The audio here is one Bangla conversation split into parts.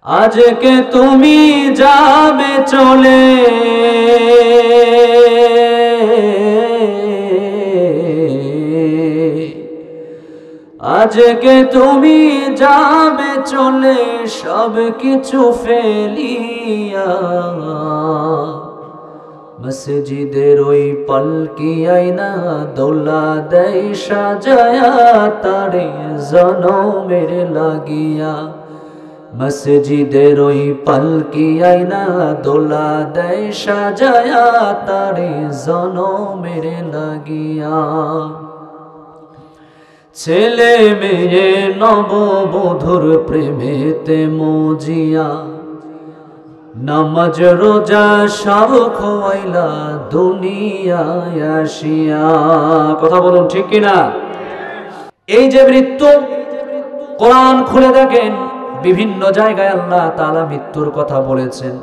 আজকে তুমি যাবে চলে, আজকে তুমি যাবে চলে সব কিছু ফেলিয়া। মসজিদের ওই পালকি আইনা দোলা দেয় সাজায়া তারে জনমের লাগিয়া। মসজিদের ওই পালকি আইনা দোলা দেয় সাজায়া তারে জনমের লাগিয়া। ছেলে মেয়ে নববধূর প্রেমেতে মজিয়া, নামাজ রোজা সব খোয়াইলা দুনিয়ায় আসিয়া। কথা বলুন ঠিক কিনা? এই যে মৃত্যু, কোরআন খুলে দেখেন বিভিন্ন জায়গায় আল্লাহ তাআলা মৃত্যুর কথা বলেছেন,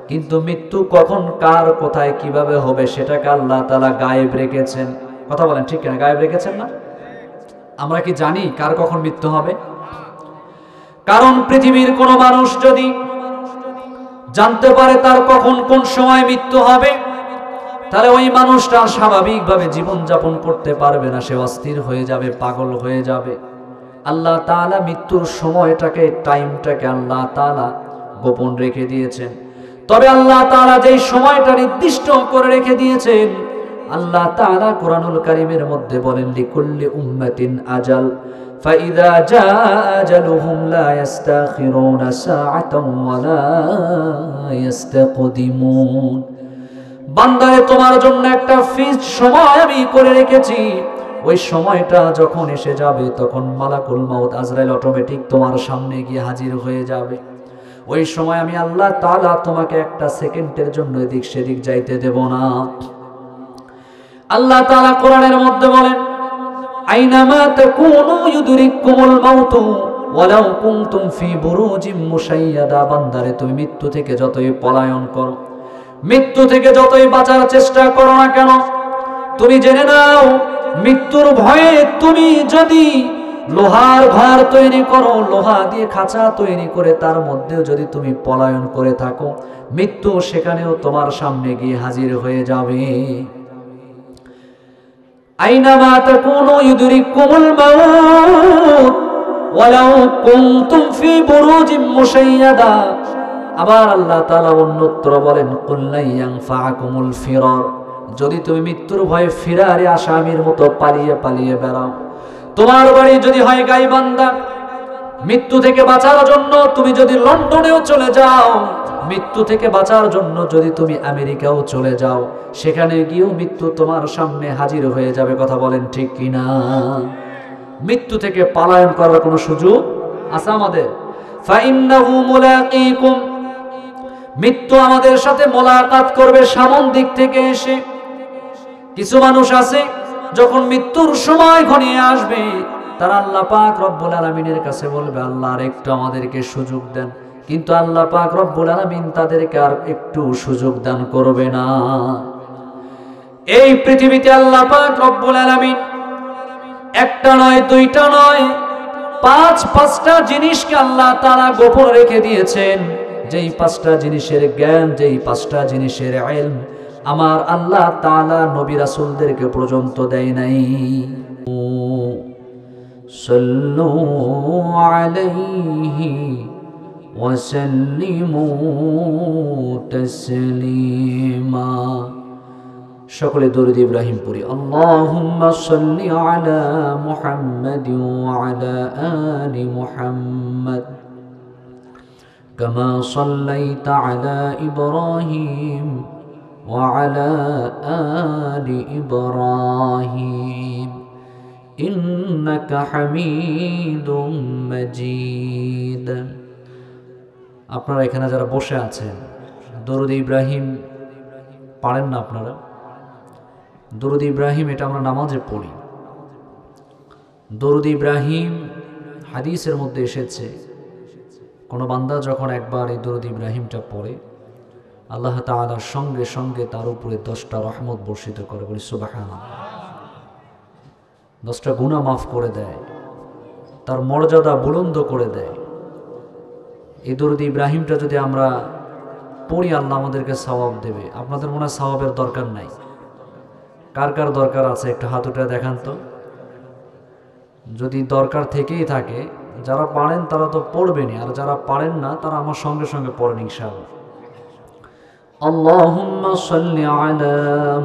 কিন্তু মৃত্যু কখন কার কোথায় কিভাবে হবে সেটাকে আল্লাহ তাআলা গায়েব রেখেছেন। কথা বলেন ঠিক কিনা? গায়েব রেখেছেন না? আমরা কি জানি কার কখন মৃত্যু হবে? কারণ পৃথিবীর কোন মানুষ যদি জানতে পারে তার কখন কোন সময় মৃত্যু হবে, তাহলে ওই মানুষটা স্বাভাবিকভাবে জীবন যাপন করতে পারবে না, সে অস্থির হয়ে যাবে, পাগল হয়ে যাবে। আল্লাহ তাআলা মৃত্যুর সময়টাকে, টাইমটাকে আল্লাহ তাআলা গোপন রেখে দিয়েছেন। তবে আল্লাহ তাআলা যেই সময়টা নির্দিষ্ট করে রেখে দিয়েছেন, আল্লাহ তাআলা কোরআনুল কারীমের মধ্যে বলেন লিকুল্লি উম্মাতিন আজাল ফাইযা জাআ আজালুহুম লা ইস্তাখিরুনা সাআতান ওয়া লা ইস্তাকদিমুন। বান্দারে তোমার জন্য একটা ফিক্সড সময় আমি করে রেখেছি, ওই সময়টা যখন এসে যাবে তখন মালাকুল মাউত আজরাইল অটোমেটিক তোমার সামনে গিয়ে হাজির হয়ে যাবে। ওই সময় আমি আল্লাহ তাআলা তোমাকে একটা সেকেন্ডের জন্য এদিক সেদিক যাইতে দেব না। আল্লাহ তাআলা কোরআনের মধ্যে বলেন আইনামা তাকুনু ইউদরিকুমুল মাউতু ওয়ালাউ কুনতুম ফি বুরুজিম মুশাইয়াদা। বান্দারে তুমি মৃত্যু থেকে যতই পলায়ন করো, মৃত্যু থেকে যতই বাঁচার চেষ্টা করো না কেন, তুমি জেনে নাও মৃত্যুর ভয়ে তুমি যদি লোহার ঘর তৈরি করো, লোহা দিয়ে খাঁচা তৈরি করে তার মধ্যেও যদি তুমি পলায়ন করে থাকো, মৃত্যু সেখানেও তোমার সামনে গিয়ে হাজির হয়ে যাবে। আইনামা তাকুনু ইউদরিকুমুল মাউত ওয়ালাউ কুনতুম ফি বুরুজিম মুশাইয়াদা। আবার আল্লাহ তাআলা অন্যত্র বলেন কুল্লা ইয়ানফাকুমুল ফিরার। যদি তুমি মৃত্যুর ভয়ে ফিরারে আসামির মতো পালিয়ে পালিয়ে বেড়াও, তোমার বাড়ি যদি হয় গাইবান্ধা, মৃত্যু থেকে বাঁচার জন্য তুমি যদি লন্ডনেও চলে যাও, মৃত্যু থেকে বাঁচার জন্য যদি তুমি আমেরিকাও চলে যাও, সেখানে গিয়েও মৃত্যু তোমার সামনে হাজির হয়ে যাবে। কথা বলেন ঠিক কিনা? মৃত্যু থেকে পলায়ন করার কোনো সুযোগ আছে আমাদের? ফাইন্নাহু মুলাকীকুম। মৃত্যু আমাদের সাথে মোলাকাত করবে সামন দিক থেকে এসে। কিছু মানুষ আছে যখন মৃত্যুর সময় ঘনিয়ে আসবে, তারা আল্লাহ পাক রব্বুল আলামিনের কাছে বলবে আল্লাহ আর একটু আমাদেরকে সুযোগ দেন, কিন্তু আল্লাহ পাক রব্বুল আলামিন তাদেরকে আর একটু সুযোগ দান করবে না। এই পৃথিবীতে আল্লাহ পাক রব্বুল আলামিন একটা নয়, দুইটা নয়, পাঁচটা জিনিসকে আল্লাহ তাআলা গোপন রেখে দিয়েছেন। যেই পাঁচটা জিনিসের জ্ঞান, যেই পাঁচটা জিনিসের ইলম আমার আল্লাহ তাআলা নবী রাসূলদেরকে পর্যন্ত দেয় নাই। সাল্লু আলাইহি ওয়া সাল্লিমু তাসলিমা। সকলে দরুদ ইব্রাহিম পড়ি। আল্লাহুম্মা সাল্লি আলা মুহাম্মাদ ওয়া আলা আলি মুহাম্মাদ কামা সাল্লাইতা আলা ইব্রাহিম ওয়া আলা আলি ইব্রাহিম ইন্নাকা হামিদুম মাজিদ। আপনারা এখানে যারা বসে আছেন, দরুদ ইব্রাহিম পারেন না আপনারা? দরুদ ইব্রাহিম এটা আমরা নামাজে পড়ি। দরুদ ইব্রাহিম হাদিসের মধ্যে এসেছে, কোনো বান্দা যখন একবার এই দরুদ ইব্রাহিমটা পড়ে, আল্লাহ তাআলা সঙ্গে সঙ্গে তার উপরে 10টা রহমত বর্ষিত করে। বলি সুবহানাল্লাহ। 10টা গুনাহ মাফ করে দেয়, তার মর্যাদা বুলন্দ করে দেয়। এই দরুদ ইব্রাহিমটা যদি আমরা পড়ি আল্লাহ আমাদেরকে সওয়াব দেবে। আপনাদের মনে হয় সওয়াবের দরকার নাই? কার কার দরকার আছে একটু হাত উঠে দেখান তো। যদি দরকার থেকেই থাকে, যারা পারেন তারা তো পড়বেনই, আর যারা পারেন না তারা আমার সঙ্গে সঙ্গে পড়েন ইনশাআল্লাহ। আল্লাহুম্মা সাল্লি আলা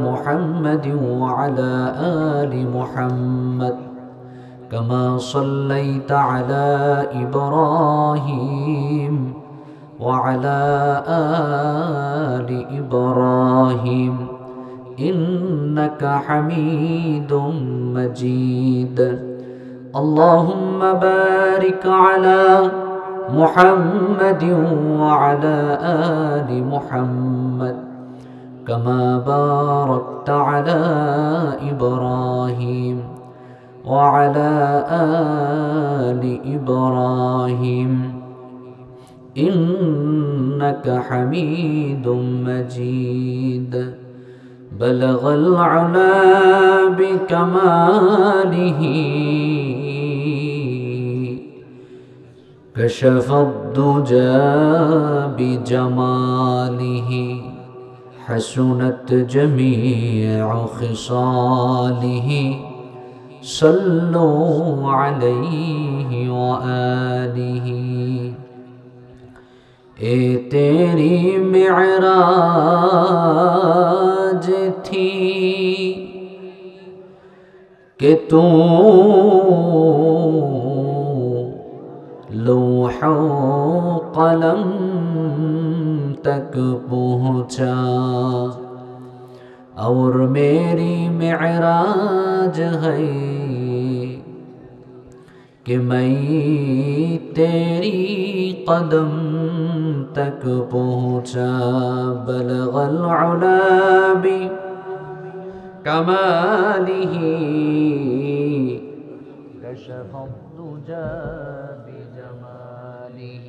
মুহাম্মাদিন ওয়া আলা আলি মুহাম্মাদ কামা সাল্লাইতা আলা ইব্রাহিম ওয়া আলা আলি ইব্রাহিম ইন্নাকা হামিদুম মাজিদ। اللهم بارك على محمد وعلى آل محمد كما باركت على إبراهيم وعلى آل إبراهيم إنك حميد مجيد بلغ العلا بكماله كشف الدجى بجماله حسنت جميع خصاله صلوا عليه وآله اے تیری معراج تھی کہ تو لوح و قلم تک پہنچا اور میری معراج ہے کہ میں تیری قدم تک پہنچا بلغ العلا بکمالہ کشف الدجى بجمالہ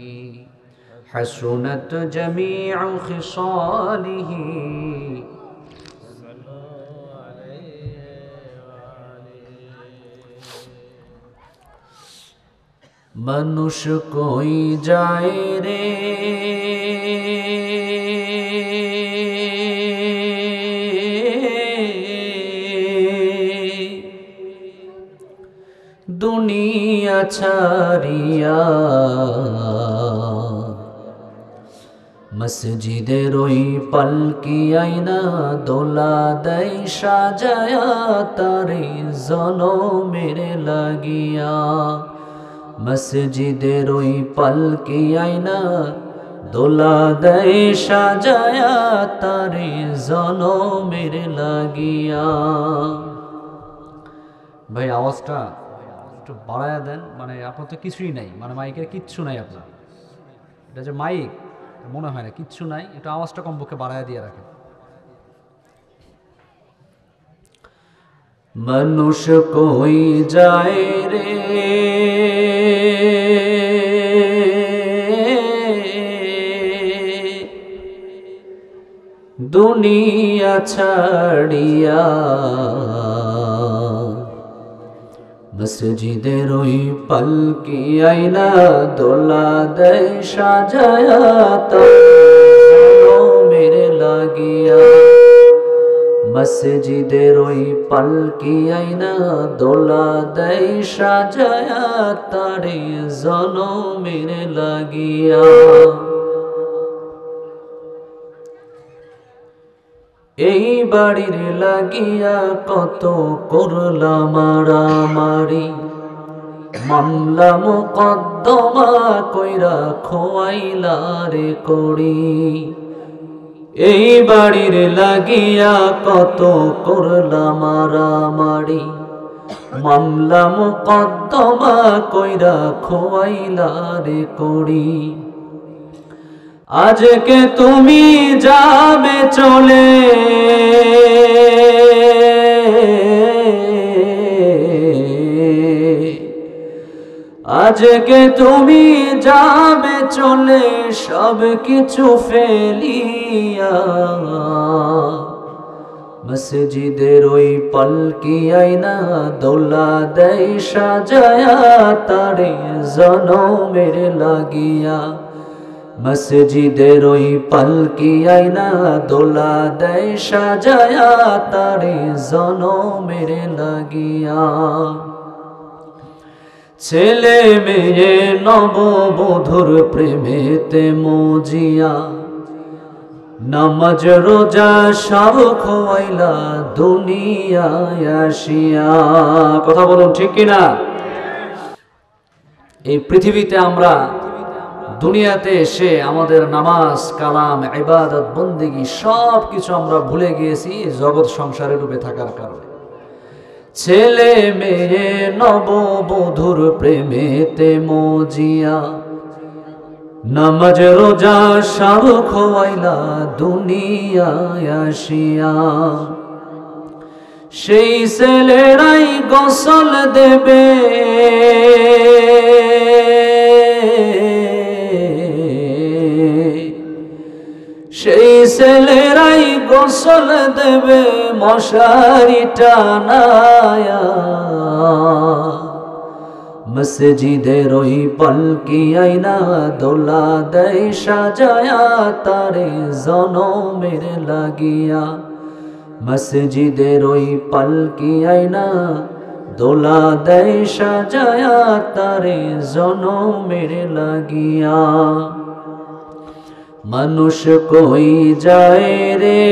حسنت جميع خصاله मनुष कोई जाए रे दुनिया छाड़िया मस्जिदेर ओई पालकी आईना दोला देय साजाया तारे जनमेर लागिया मस्जिदेर ओई पालकी आईना दोला देय साजाया तारे जनमेर लागिया। भाई आवाजटा একটু বাড়ায়া দেন, মানে আপনার তো কিছুই নাই, মানে মাইকের কিচ্ছু নাই, আপনার এটা যে মাইক মনে হয় না, কিচ্ছু নাই, একটু আওয়াজটা কমপক্ষে বাড়ায়া দিয়ে রাখেন। মানুষ কই যায় রে দুনিয়া ছাড়িয়া মসজিদের ওই পালকি আইনা দোলা দেয় সাজায়া তার লাগিয়া মসজিদের ওই পালকি আইনা দোলা দেয় সাজায়া তারে জনমের লাগিয়া। এই বাড়ির লাগিয়া কত করলাম মারামারি মামলা মোকদ্দমা কইরা খোয়াইলা রে করি। এই বাড়ির লাগিয়া কত করলাম মারামারি মামলা মোকদ্দমা কইরা খোয়াইলা রে করি। আজকে তুমি যাবে চলে আজকে তুমি যাবে চলে সব কিছু ফেলিয়া মসজিদের ওই পালকি আইনা দোলা দেয় সাজায়া তারে জনমের লাগিয়া। মসজিদের ওই পালকি আয়না দোলা দেয় সাজায়া তারে জনমের লাগিয়া। ছেলে মেয়ে নববধূর প্রেমেতে মজিয়া নামাজ রোজা সব খোয়াইলা দুনিয়ায় আসিয়া। কথা বলুন ঠিক কিনা? এই পৃথিবীতে আমরা দুনিয়াতে এসে আমাদের নামাজ কালাম ইবাদত বন্দেগী সব কিছু আমরা ভুলে গিয়েছি জগৎ সংসারে ডুবে থাকার কারণে। ছেলে মেয়ে নববধূর প্রেমেতে মজিয়া নামাজ রোজা সব খোয়াইলা দুনিয়ায় আসিয়া। সেই ছেলেরাই গোসল দেবে সেই ছেলেরাই গোসল দেবে মশারি টানায়া। মসজিদের ওই পালকি আয়না দোলা দেয় সাজায়া তারে জনমের লাগিয়া। মসজিদের ওই পালকি আয়না দোলা দেয় সাজায়া তারে জনমের লাগিয়া। মানুষ কই যায় রে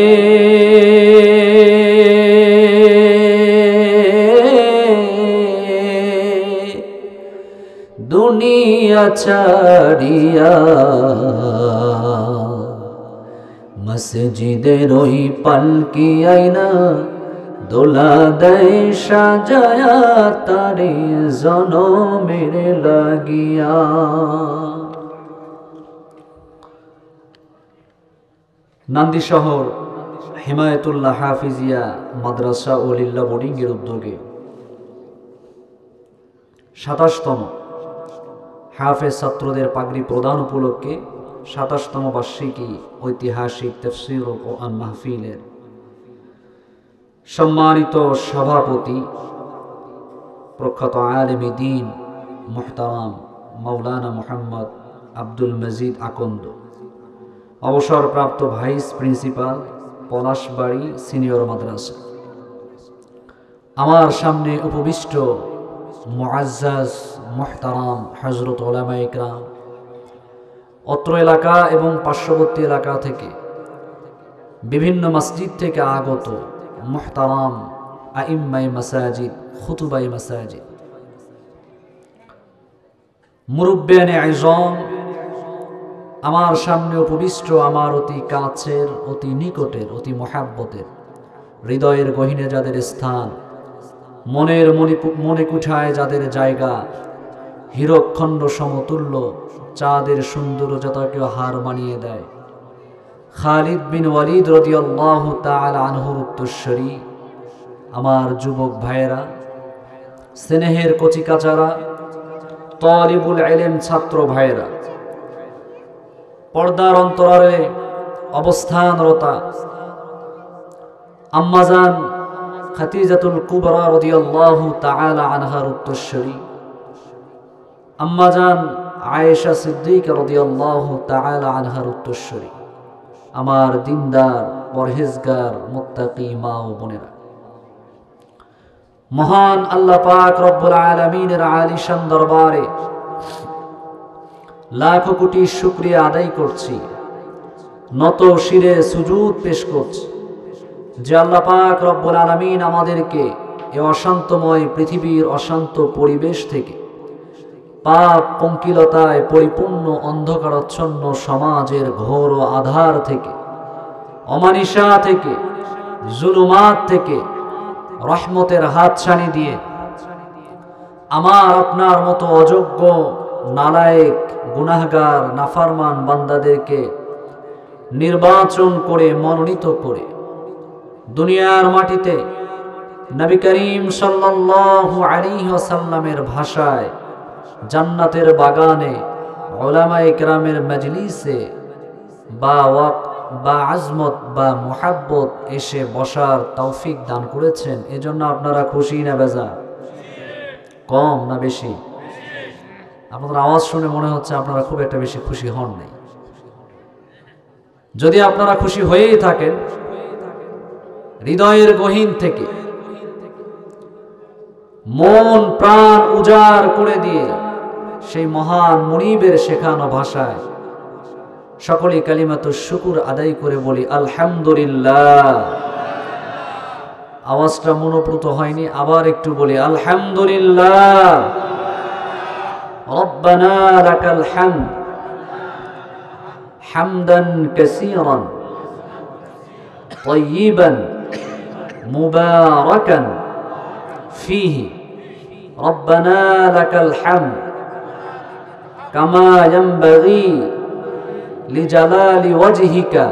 দুনিয়া ছাড়িয়া। মসজিদের ওই পালকি আয়না দোলা দেয় সাজায়া তারে জনমের লাগিয়া। নান্দি শহর হিমায়তুল্লাহ হাফিজিয়া মাদ্রাসা ও লিল্লা বোর্ডিং এর উদ্যোগে ২৭তম হাফেজ ছাত্রদের পাগড়ি প্রদান উপলক্ষে ২৭তম বার্ষিকী ঐতিহাসিক তাফসীর ও কোরআন মাহফিলের সম্মানিত সভাপতি প্রখ্যাত আলেমে দ্বীন মুহতারাম মাওলানা মুহাম্মদ আব্দুল মজিদ আকন্দ, অবসরপ্রাপ্ত ভাইস প্রিন্সিপাল পলাশবাড়ি সিনিয়র মাদ্রাসা, আমার সামনে উপবিষ্ট মুআজ্জাজ মুহতারাম হযরত উলামায়ে ইকরাম, অত্র এলাকা এবং পার্শ্ববর্তী এলাকা থেকে বিভিন্ন মসজিদ থেকে আগত মুহতারাম আইম্মায়ে মাসাজিদ, খুতুবায়ে মাসাজিদ, মুরব্বিয়ানে আযম, আমার সামনে উপবিষ্ট আমার অতি কাছের, অতি নিকটের, অতি মহাব্বতের, হৃদয়ের গহীনে যাদের স্থান, মনের মনে কুঠায় যাদের জায়গা, হীরকখণ্ড সমতুল্য চাঁদের সৌন্দর্যতাকেও হার মানিয়ে দেয়, খালিদ বিন ওয়ালিদ রাদিয়াল্লাহু তাআলা আনহুর উত্তরসূরি আমার যুবক ভাইয়েরা, স্নেহের কচিকাচারা, তালিবুল ইলম ছাত্র ভাইয়েরা, পর্দার অন্তরালে অবস্থানরতা আম্মাজান খাদিজাতুল কুবরা রাদিয়াল্লাহু তাআলা আনহার উত্তরসূরি আম্মাজান আয়েশা সিদ্দিকা রাদিয়াল্লাহু তাআলা আনহার উত্তরসূরি আমার দিনদার পরহেজগার মুত্তাকি মা ও বোনেরা, মহান আল্লাহ পাক রব্বুল আলামিনের আলিশান দরবারে লাখো কোটি শুকরিয়া আদায় করছি, নত শিরে সুজুদ পেশ করছি যে আল্লাহ পাক রব্বুল আলামিন আমাদেরকে এই অশান্তময় পৃথিবীর অশান্ত পরিবেশ থেকে, পাপ পঙ্কিলতায় পরিপূর্ণ অন্ধকারাচ্ছন্ন সমাজের ঘোর আধার থেকে, অমানিসা থেকে, জুলুমাত থেকে রহমতের হাতছানি দিয়ে আমার আপনার মতো অযোগ্য নালায়েক গুনাহগার নাফরমান বান্দাদেরকে নির্বাচন করে মনোনীত করে দুনিয়ার মাটিতে নবী করিম সাল্লাল্লাহু আলাইহি ওয়াসাল্লামের ভাষায় জান্নাতের বাগানে উলামায়ে কেরামের মজলিসে বা ওয়াক্ত বা আজমত বা মুহাব্বত এসে বসার তৌফিক দান করেছেন। এজন্য আপনারা খুশি না বেজার? কম না বেশি? আপনাদের আওয়াজ শুনে মনে হচ্ছে আপনারা খুব একটা বেশি খুশি হন নাই। যদি আপনারা খুশি হয়েই থাকেন, হৃদয়ের গহীন থেকে মন প্রাণ উজাড় করে দিয়ে সেই মহান মুনিবের শেখানো ভাষায় সকলেই কালিমাতুশ শুকুর আদায় করে বলি আলহামদুলিল্লাহ। আওয়াজটা মনোপ্রুত হয়নি, আবার একটু বলি আলহামদুলিল্লাহ। রব্বানা লাকাল হামদ হামদান কাসীরান তাইয়িবান মুবারাকান ফীহি রব্বানা লাকাল হামদ কামা ইয়ানবাগী লিজালালি ওয়াজহিকা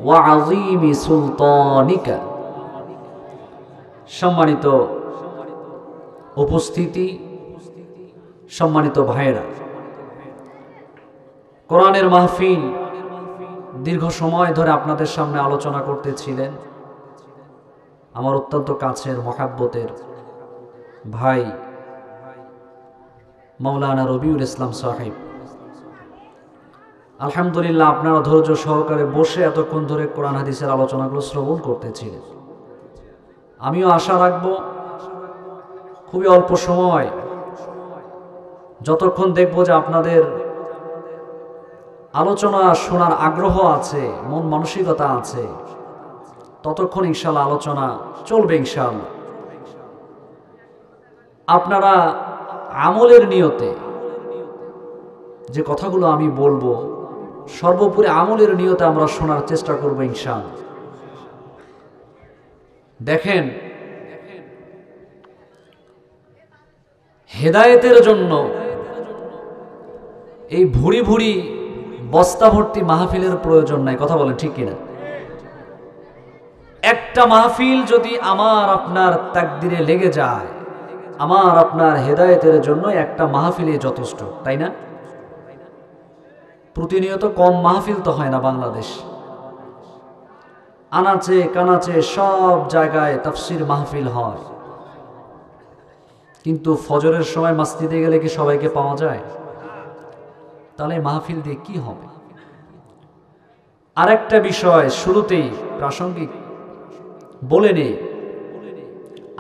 ওয়া আযীমি সুলতানিকা। সম্মানিত উপস্থিতি, সম্মানিত ভাইয়েরা, কোরআনের মাহফিল দীর্ঘ সময় ধরে আপনাদের সামনে আলোচনা করতেছিলেন আমার অত্যন্ত কাছের মহাব্বতের ভাই মাওলানা রবিউল ইসলাম সাহেব। আলহামদুলিল্লাহ, আপনারা ধৈর্য সহকারে বসে এতক্ষণ ধরে কোরআন হাদিসের আলোচনাগুলো শ্রবণ করতেছিলেন। আমিও আশা রাখবো খুবই অল্প সময়, যতক্ষণ দেখব যে আপনাদের আলোচনা শোনার আগ্রহ আছে, মন মানসিকতা আছে, ততক্ষণ ইনশাআল্লাহ আলোচনা চলবে ইনশাআল্লাহ। আপনারা আমলের নিয়তে যে কথাগুলো আমি বলবো, সর্বোপরি আমলের নিয়তে আমরা শোনার চেষ্টা করব ইনশাআল্লাহ। দেখেন, হেদায়েতের জন্য এই ভুরি ভুরি বস্তা ভর্তি মাহফিলের প্রয়োজন নাই। কথা বলেন ঠিক কিনা? একটা মাহফিল যদি আমার আপনার তাকদিরে লেগে যায়, আমার আপনার হেদায়েতের জন্য একটা মাহফিলই যথেষ্ট, তাই না? প্রতিনিয়ত কম মাহফিল তো হয় না বাংলাদেশ। আনাচে কানাচে সব জায়গায় তাফসির মাহফিল হয়, কিন্তু ফজরের সময় মসজিদে গেলে কি সবাইকে পাওয়া যায়? তাহলে মাহফিল দিয়ে কি হবে? আরেকটা বিষয় শুরুতেই প্রাসঙ্গিক বলে নেই,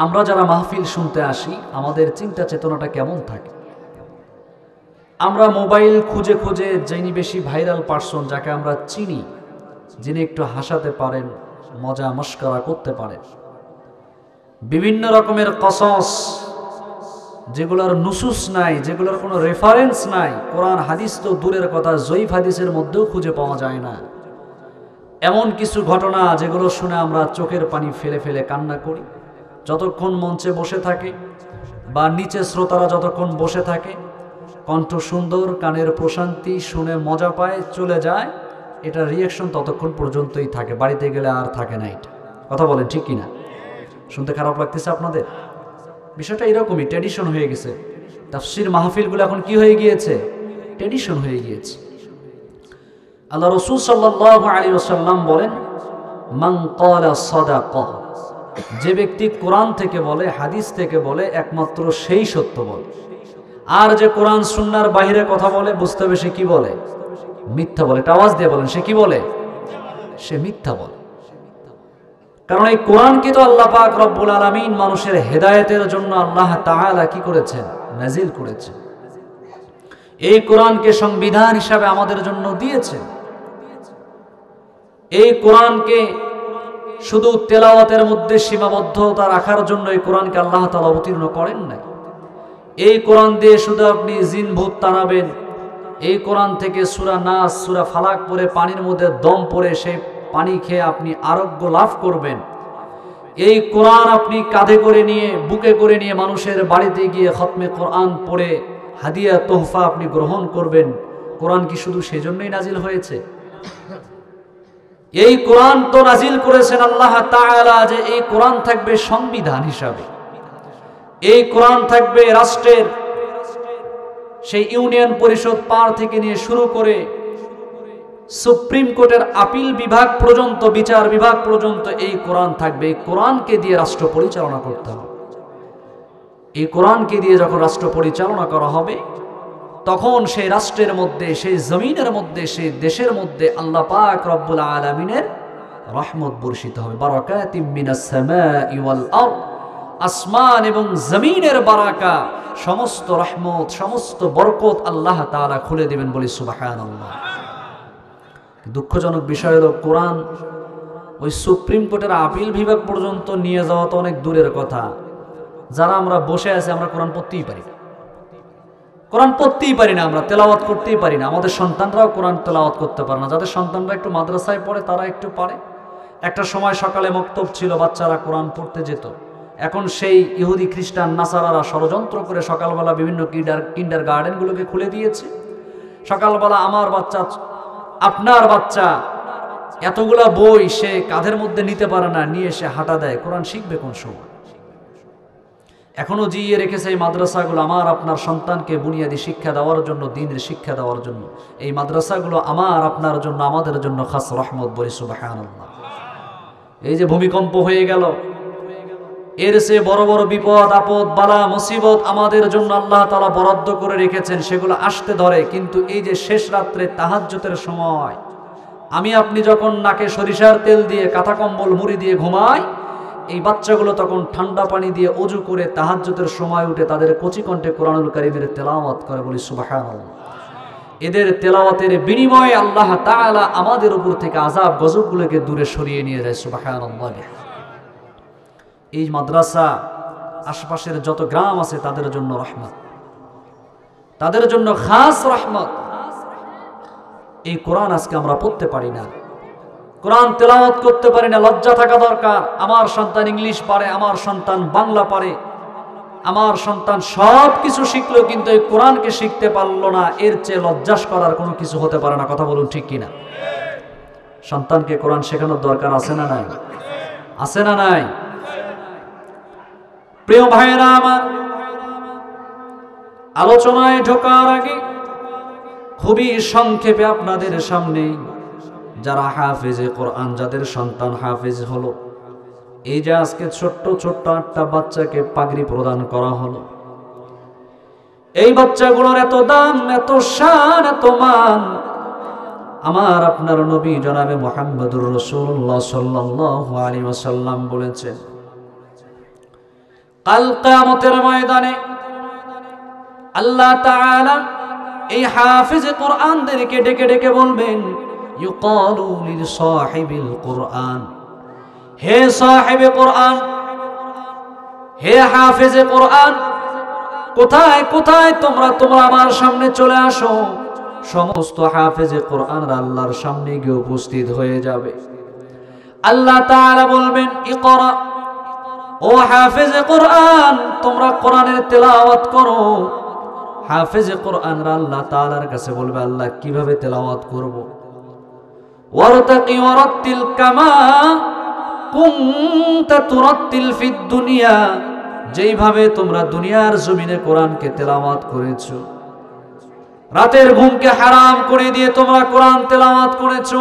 আমরা যারা মাহফিল শুনতে আসি আমাদের চিন্তা চেতনাটা কেমন থাকে? আমরা মোবাইল খুঁজে খুঁজে যিনি বেশি ভাইরাল পারসন, যাকে আমরা চিনি, যিনি একটু হাসাতে পারেন, মজা মস্করা করতে পারেন, বিভিন্ন রকমের কসস যেগুলোর নুসুস নাই, যেগুলোর কোনো রেফারেন্স নাই, কোরআন হাদিস তো দূরের কথা, জয়ীফ হাদিসের মধ্যেও খুঁজে পাওয়া যায় না, এমন কিছু ঘটনা যেগুলো শুনে আমরা চোখের পানি ফেলে ফেলে কান্না করি যতক্ষণ মঞ্চে বসে থাকে, বা নিচে শ্রোতারা যতক্ষণ বসে থাকে, কণ্ঠ সুন্দর, কানের প্রশান্তি, শুনে মজা পায়, চলে যায়, এটা রিয়াকশন ততক্ষণ পর্যন্তই থাকে, বাড়িতে গেলে আর থাকে না। এটা কথা বলেন ঠিক কিনা? শুনতে খারাপ লাগতেছে আপনাদের? বিষয়টা এরকমই, ট্র্যাডিশন হয়ে গেছে। তাফসীর মাহফিলগুলো এখন কি হয়ে গিয়েছে? ট্র্যাডিশন হয়ে গিয়েছে। আল্লাহ রাসূল সাল্লাল্লাহু আলাইহি ওয়াসাল্লাম বলেন, মান ক্বালা সাদাকা, যে ব্যক্তি কোরআন থেকে বলে, হাদিস থেকে বলে, একমাত্র সেই সত্য বলে। আর যে কোরআন সুন্নাহর বাইরে কথা বলে, বুঝতে হবে সে কি বলে? মিথ্যা বলে। এটা আওয়াজ দিয়ে বলেন, সে কি বলে? সে মিথ্যা বলে। কারণ এই কোরআনকে তো আল্লাহ পাক রব্বুল আলামিন মানুষের হেদায়েতের জন্য আল্লাহ তাআলা কি করেছেন? নাজিল করেছেন। এই কোরআনকে সংবিধান হিসাবে আমাদের জন্য দিয়েছেন। এই কোরআনকে শুধু তেলাওয়াতের মধ্যে সীমাবদ্ধতা রাখার জন্য এই কোরআনকে আল্লাহ তাআলা অবতীর্ণ করেন নাই। এই কোরআন দিয়ে শুধু আপনি জিন ভূত তাড়াবেন, এই কোরআন থেকে সূরা নাস, সূরা ফালাক পড়ে পানির মধ্যে দম পড়ে সেই পানি খেয়ে আপনি আরোগ্য লাভ করবেন। এই কোরআন আপনি কাঁধে করে নিয়ে, বুকে করে নিয়ে মানুষের বাড়িতে গিয়ে খতমে কোরআন পড়ে হাদিয়া তোহফা আপনি গ্রহণ করবেন। কোরআন কি শুধু সেজন্যই নাজিল হয়েছে? এই কোরআন তো নাজিল করেছেন আল্লাহ তাআলা যে এই কোরআন থাকবে সংবিধান হিসাবে, এই কোরআন থাকবে রাষ্ট্রের সেই ইউনিয়ন পরিষদ পার থেকে নিয়ে শুরু করে সুপ্রিম কোর্টের আপিল বিভাগ পর্যন্ত, বিচার বিভাগ পর্যন্ত এই কোরআন থাকবে। এই কোরআনকে দিয়ে রাষ্ট্র পরিচালনা করতে হবে। এই কোরআনকে দিয়ে যখন রাষ্ট্র পরিচালনা করা হবে, তখন সেই রাষ্ট্রের মধ্যে, সেই জমিনের মধ্যে, সেই দেশের মধ্যে আল্লাহ পাক রব্বুল আলামিনের রহমত বর্ষিত হবে। বারাকাতিম মিনাস সামাই ওয়াল আরদ, আসমান এবং জমিনের বারাকা, সমস্ত রহমত, সমস্ত বরকত আল্লাহ তাআলা খুলে দিবেন, বলি সুবহানাল্লাহ। দুঃখজনক বিষয় হলো কোরআন ওই সুপ্রিম কোর্টের আপিল বিভাগ পর্যন্ত নিয়ে যাওয়া তো অনেক দূরের কথা। যারা আমরা বসে আছি, আমরা কোরআন পড়তেই পারি না, কোরআন পড়তেই পারি না, আমরা তেলাওয়াত করতেই পারি না। আমাদের সন্তানরাও কোরআন তেলাওয়াত করতে পারে না। যাদের সন্তানরা একটু মাদ্রাসায় পড়ে তারা একটু পারে। একটা সময় সকালে মক্তব ছিল, বাচ্চারা কোরআন পড়তে যেত। এখন সেই ইহুদি খ্রিস্টান নাসারারা ষড়যন্ত্র করে সকালবেলা বিভিন্ন কিন্ডার গার্ডেনগুলোকে খুলে দিয়েছে। সকালবেলা আমার বাচ্চা, আপনার বাচ্চা এতগুলা বই সে কাঁধের মধ্যে নিতে পারে না, নিয়ে সে হাঁটা দেয়। কোরআন শিখবে কোন সময়? এখনো জিয়ে রেখেছে এই মাদ্রাসাগুলো আমার আপনার সন্তানকে বুনিয়াদী শিক্ষা দেওয়ার জন্য, দ্বীনের শিক্ষা দেওয়ার জন্য। এই মাদ্রাসাগুলো আমার আপনার জন্য, আমাদের জন্য খাস রহমত, বলি সুবহানাল্লাহ। এই যে ভূমিকম্প হয়ে গেল, এর চেয়ে বড় বড় বিপদ আপদ বালা মুসিবত আমাদের জন্য আল্লাহ তাআলা বরাদ্দ করে রেখেছেন, সেগুলো আসতে ধরে। কিন্তু এই যে শেষ রাত্রে তাহাজ্জুদের সময় আমি আপনি যখন নাকে সরিষার তেল দিয়ে, কাঁথা কম্বল মুড়ি দিয়ে ঘুমাই, এই বাচ্চাগুলো তখন ঠান্ডা পানি দিয়ে ওযু করে তাহাজ্জুদের সময় উঠে তাদের কচি কণ্ঠে কোরআনুল কারীমের তেলাওয়াত করে, বলি সুবহানাল্লাহ। এদের তেলাওয়াতের বিনিময়ে আল্লাহ তাআলা আমাদের উপর থেকে আযাব গজবগুলোকে দূরে সরিয়ে নিয়ে যায়, সুবহানাল্লাহ। এই মাদ্রাসা আশপাশের যত গ্রাম আছে তাদের জন্য রহমত, তাদের জন্য খাস রহমত। এই কোরআন আজকে আমরা পড়তে পারি না, কোরআন তেলাওয়াত করতে পারি না। লজ্জা থাকা দরকার। আমার সন্তান ইংলিশ পারে, আমার সন্তান বাংলা পারে, আমার সন্তান সব কিছু শিখলো, কিন্তু এই কোরআনকে শিখতে পারলো না। এর চেয়ে লজ্জাস করার কোনো কিছু হতে পারে না। কথা বলুন ঠিক কিনা? সন্তানকে কোরআন শেখানোর দরকার আছে না নাই? আছে না নাই? প্রিয় ভাইয়েরা আমার, আলোচনায় ঢোকার আগে খুবই সংক্ষেপে আপনাদের সামনে যারা হাফেজে কোরআন, যাদের সন্তান হাফেজ হলো, এই যে আজকে ছোট্ট ছোট্ট 8টা বাচ্চাকে পাগড়ি প্রদান করা হলো, এই বাচ্চাগুলোর এত দাম, এত শান, এত মান আমার আপনার নবী জনাবে মুহাম্মদুর রাসূলুল্লাহ সাল্লাল্লাহু আলাইহি ওয়াসাল্লাম বলেছেন, কাল কিয়ামতের ময়দানে আল্লাহ তাআলা এই হাফেজে কোরআনদেরকে ডেকে ডেকে বলবেন, ইউকালু লিসাহিবিল কোরআন, হে সাহিবে কোরআন, হে হাফেজে কোরআন, কোথায় কোথায় তোমরা আমার সামনে চলে আসো। সমস্ত হাফেজে কোরআনরা আল্লাহর সামনে গিয়ে উপস্থিত হয়ে যাবে। আল্লাহ তাআলা বলবেন, ইকরা, ও হাফেজে কোরআন, তোমরা কোরআনের তেলাওয়াত করো। হাফেজে কোরআনরা আল্লাহ তাআলার কাছে বলবে, আল্লাহ কিভাবে তেলাওয়াত করব? ওয়ারতাকি ওয়ারাত্তিল কামা কুনতা তুরাত্তিল ফিদ দুনিয়া, যেইভাবে তোমরা দুনিয়ার জমিনে কোরআনকে তেলাওয়াত করেছো, রাতের ঘুমকে হারাম করে দিয়ে তোমরা কোরআন তেলাওয়াত করেছো,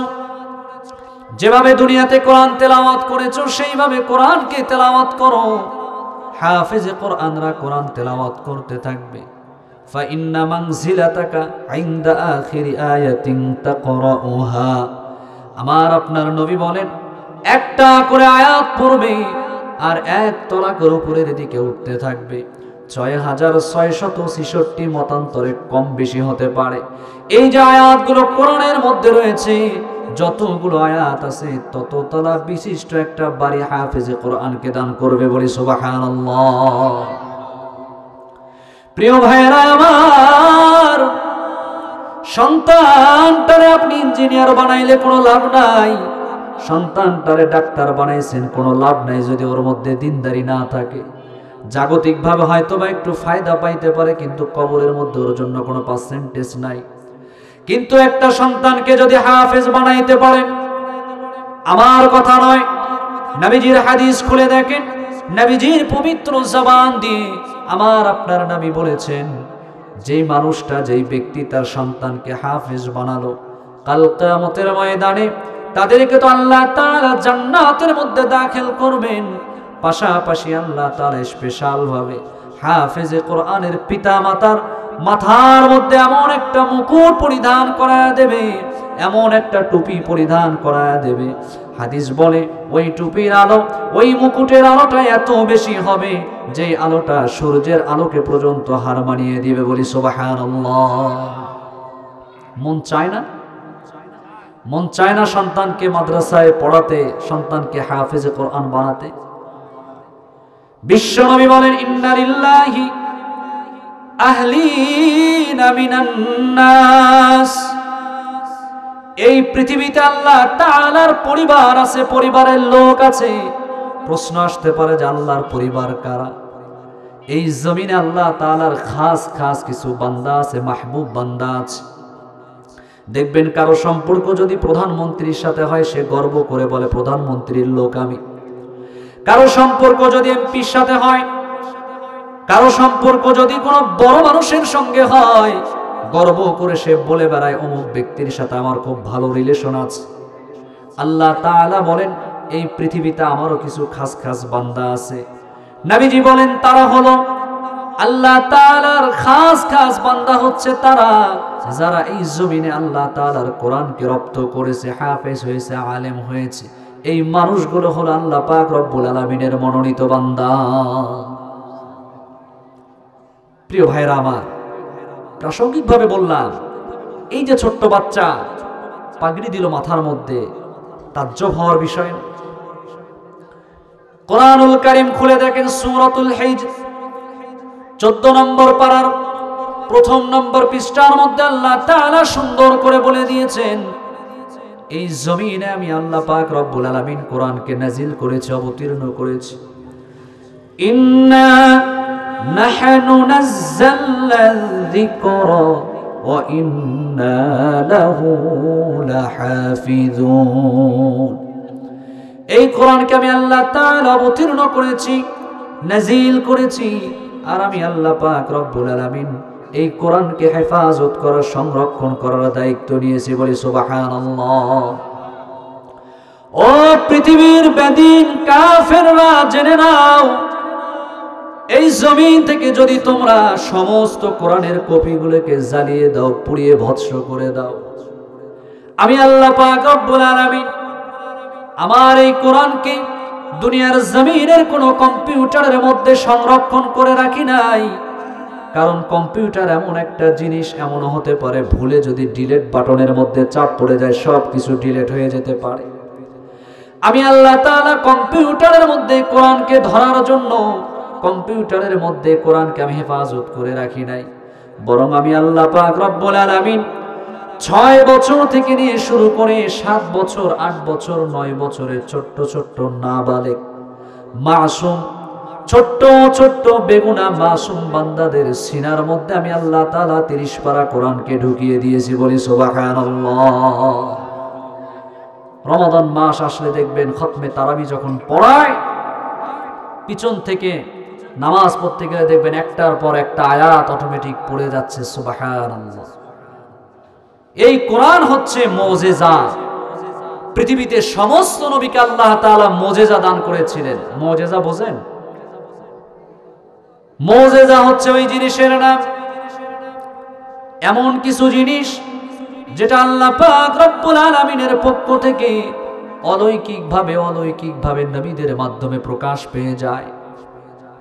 যেভাবে দুনিয়াতে কোরআন তেলাওয়াত করেছো সেইভাবে কোরআনকে তেলাওয়াত করো। হাফেজে কোরআনরা কোরআন তেলাওয়াত করতে থাকবে। فإن منزلتك عند آخر آية تقرأها, আমার আপনার নবী বলেন, একটা করে আয়াত পড়বে আর এক তলাকের উপরের দিকে উঠতে থাকবে। 6666 মতান্তরে কম বেশি হতে পারে। এই যে আয়াতগুলো কোরআনের মধ্যে রয়েছে, যতগুলো আয়াত আছে তত তলা বিশিষ্ট একটা বাড়ি হাফেজে কোরআনকে দান করবে, বলি সুবহানাল্লাহ। প্রিয় ভাইরা আমার, সন্তানটারে আপনি ইঞ্জিনিয়ার বানাইলে কোনো লাভ নাই, সন্তানটারে ডাক্তার বানাইছেন কোনো লাভ নাই যদি ওর মধ্যে দিনদারি না থাকে। জাগতিকভাবে হয়তো বা একটু ফায়দা পাইতে পারে, কিন্তু কবরের মধ্যে ওর জন্য কোনো পার্সেন্টেজ নাই। কিন্তু একটা সন্তানকে যদি হাফেজ বানাইতে পারেন, আমার কথা নয়, নবীজির হাদিস খুলে দেখেন, নবীজির পবিত্র জবান দিয়ে আমার আপনার নবী বলেছেন, যেই মানুষটা, যেই ব্যক্তি তার সন্তানকে হাফেজ বানালো, কাল কিয়ামতের ময়দানে তাদেরকে তো আল্লাহ তাআলা জান্নাতের মধ্যে দাখিল করবেন। পাশাপাশি আল্লাহ তাআলা স্পেশাল ভাবে হাফেজে কোরআনের পিতা মাতার মাথার মধ্যে এমন একটা মুকুট পরিধান করায়া দেবে, এমন একটা টুপি পরিধান করায়া দেবে। হাদিস বলে ওই টুপির আলো, ওই মুকুটের আলোটা এত বেশি হবে যে আলোটা সূর্যের আলোকে পর্যন্ত হার মানিয়ে দিবে। বলি সুবহানাল্লাহ। মন চায় না? মন চায় না সন্তানকে মাদ্রাসায় পড়াতে, সন্তানকে হাফেজে কোরআন বানাতে? বিশ্বনবী বলেন ইন্না লিল্লাহি আহলিনা মিনান নাস, এই পৃথিবীতে আল্লাহ তাআলার পরিবার আছে, পরিবারের লোক আছে। প্রশ্ন আসতে পারে যে আল্লাহর পরিবার কারা? এই জমিনে আল্লাহ তাআলার খাস খাস কিছু বান্দা আছে, মাহবুব বান্দা আছে। দেখবেন কারো সম্পর্ক যদি প্রধানমন্ত্রীর সাথে হয়, সে গর্ব করে বলে প্রধানমন্ত্রীর লোক আমি। কারো সম্পর্ক যদি এমপির সাথে হয়, কারো সম্পর্ক যদি কোনো বড় মানুষের সঙ্গে হয়, গর্ব করে সে বলে বেড়ায় অমুক ব্যক্তির সাথে আমার খুব ভালো রিলেশন আছে। আল্লাহ তাআলা বলেন এই পৃথিবীতে আমারও কিছু খাস খাস বান্দা আছে। নবীজি বলেন তারা হলো আল্লাহ তাআলার খাস খাস বান্দা হচ্ছে তারা যারা এই জমিনে আল্লাহ তাআলার কোরআনকে রপ্ত করেছে, হাফেজ হয়েছে, আলেম হয়েছে। এই মানুষগুলো হলো আল্লাহ পাক রব্বুল আলামিনের মনোনীত বান্দা। প্রিয় ভাইরা আমার, প্রাসঙ্গিকভাবে বললাম, এই যে ছোট্ট বাচ্চা পাগড়ি দিল মাথার মধ্যে, তাজ্জব হওয়ার বিষয় না। কোরআনুল কারীম খুলে দেখেন সূরাতুল হিজর 14 নম্বর পারার 1 নম্বর পৃষ্ঠার মধ্যে আল্লাহ তাআলা সুন্দর করে বলে দিয়েছেন এই জমিনে আমি আল্লাহ পাক রব্বুল আলামিন কোরআনকে নাজিল করেছি, অবতীর্ণ করেছি। ইন্না নাহনু নাযালনা যিকরা ওয়া ইন্না লাহু লাহাফিজুন। এই কোরআনকে আমি আল্লাহ তাআলা অবতীর্ণ করেছি, নাজিল করেছি, আর আমি আল্লাহ পাক রব্বুল আলামিন এই কোরআনকে হেফাজত করা, সংরক্ষণ করার দায়িত্ব নিয়েছি। বলি সুবহানাল্লাহ। ও পৃথিবীর বেদিন কাফেররা, জেনে নাও, এই জমিন থেকে যদি তোমরা সমস্ত কোরআনের কপিগুলোকে জ্বালিয়ে দাও, পুড়িয়ে ভস্ম করে দাও, আমি আল্লাহ পাক রব্বুল আলামিন আমার এই কোরআনকে দুনিয়ার জমিনের কোনো কম্পিউটারের মধ্যে সংরক্ষণ করে রাখি নাই। কারণ কম্পিউটার এমন একটা জিনিস, এমন হতে পারে ভুলে যদি ডিলিট বাটনের মধ্যে চাপ পড়ে যায়, সব কিছু ডিলিট হয়ে যেতে পারে। আমি আল্লাহ তাআলা কম্পিউটারের মধ্যে কোরআনকে ধরার জন্য কম্পিউটারের মধ্যে কোরআনকে আমি হেফাজত করে রাখি নাই, বরং আমি আল্লাহ পাক রব্বুল আলামিন 6 বছর থেকে নিয়ে শুরু করে 7 বছর, 8 বছর, 9 বছরের ছোট্ট ছোট্ট নাবালেগ মাসুম, ছোট্ট ছোট্ট বেগুনা মাসুম বান্দাদের সিনার মধ্যে আমি আল্লাহ তাআলা 30 পারা কোরআনকে ঢুকিয়ে দিয়েছি। বলি সুবহানাল্লাহ। রমাদান মাস আসলে দেখবেন খতমে তারাবি যখন পড়ায়, পিছন থেকে নামাজ পড়তে গেলে দেখবেন একটার পর একটা আয়াত অটোমেটিক পড়ে যাচ্ছে। সুবহানাল্লাহ। এই কোরআন হচ্ছে মুজিজা। পৃথিবীতে সমস্ত নবীকে আল্লাহ তাআলা মুজিজা দান করেছিলেন। মুজিজা বোঝেন? মুজিজা হচ্ছে ওই জিনিসের নাম, এমন কিছু জিনিস যেটা আল্লাহ পাক রব্বুল আলামিনের পক্ষ থেকে অলৌকিকভাবে নবীদের মাধ্যমে প্রকাশ পেয়ে যায়।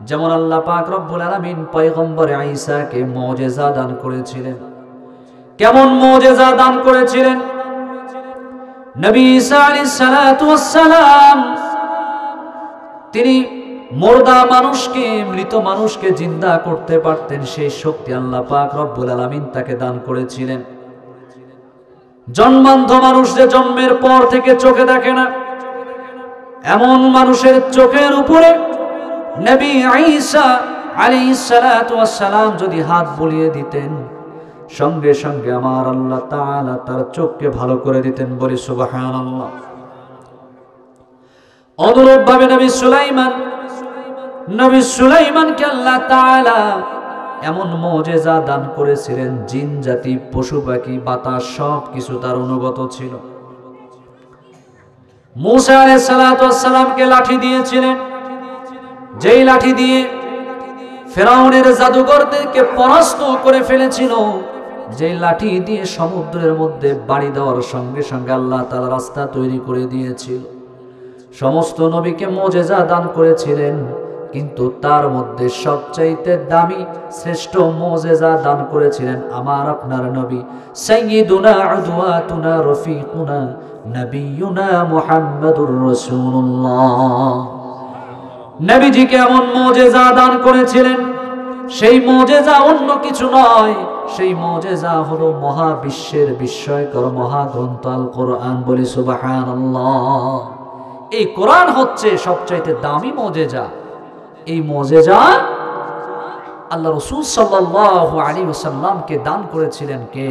যেমন আল্লাহ পাক রব্বুল আলামিন পয়গম্বর ঈসাকে মুজিজা দান করেছিলেন। কেমন মুজিজা দান করেছিলেন? নবী ঈসা আলাইহিস সালাতু ওয়াস সালাম তিনি মুর্দা মানুষকে, মৃত মানুষকে জিন্দা করতে পারতেন, সেই শক্তি আল্লাহ পাক রব্বুল আলামিন তাকে দান করেছিলেন। জন্মান্ধ মানুষ যে জন্মের পর থেকে চোখে দেখে না, এমন মানুষের চোখের উপরে নবী ঈসা আলাইহিস সালাতু ওয়াস সালাম যদি হাত বুলিয়ে দিতেন, সঙ্গে সঙ্গে আমার আল্লাহ তাআলা তার চোখকে ভালো করে দিতেন। বলি সুবহানাল্লাহ। অনুরূপভাবে নবী সুলাইমানকে আল্লাহ তাআলা এমন মুজিজা দান করেছিলেন, জিন জাতি, পশু পাখি, বাতাস সব কিছু তার অনুগত ছিল। মূসা আলাইহিস সালাতু ওয়াস সালামকে লাঠি দিয়েছিলেন, যেই লাঠি দিয়ে ফেরাউনের জাদুকরদেরকে পরাস্ত করে ফেলেছিল, যে লাঠি দিয়ে সমুদ্রের মধ্যে বাড়ি দেওয়ার সঙ্গে সঙ্গে আল্লাহ তাআলা রাস্তা তৈরি করে দিয়েছিল। সমস্ত নবীকে মুজিজা দান করেছিলেন, কিন্তু তার মধ্যে সবচাইতে দামি শ্রেষ্ঠ মুজিজা দান করেছিলেন আমার আপনার নবী সাইয়্যিদুনা উদওয়াতুনা রফিকুনা নবিয়ুনা মুহাম্মাদুর রাসূলুল্লাহ। নবীজিকে এমন মুজিজা দান করেছিলেন, সেই মুজিজা অন্য কিছু নয়, সেই মুজিজা হলো মহাবিশ্বের বিস্ময়কর মহাগ্রন্থ আল কোরআন। বলি সুবহানাল্লাহ। এই কোরআন হচ্ছে সবচাইতে দামি মুজিজা। এই মুজিজা আল্লাহ রাসূল সাল্লাল্লাহু আলাইহি ওয়াসাল্লামকে দান করেছিলেন কে?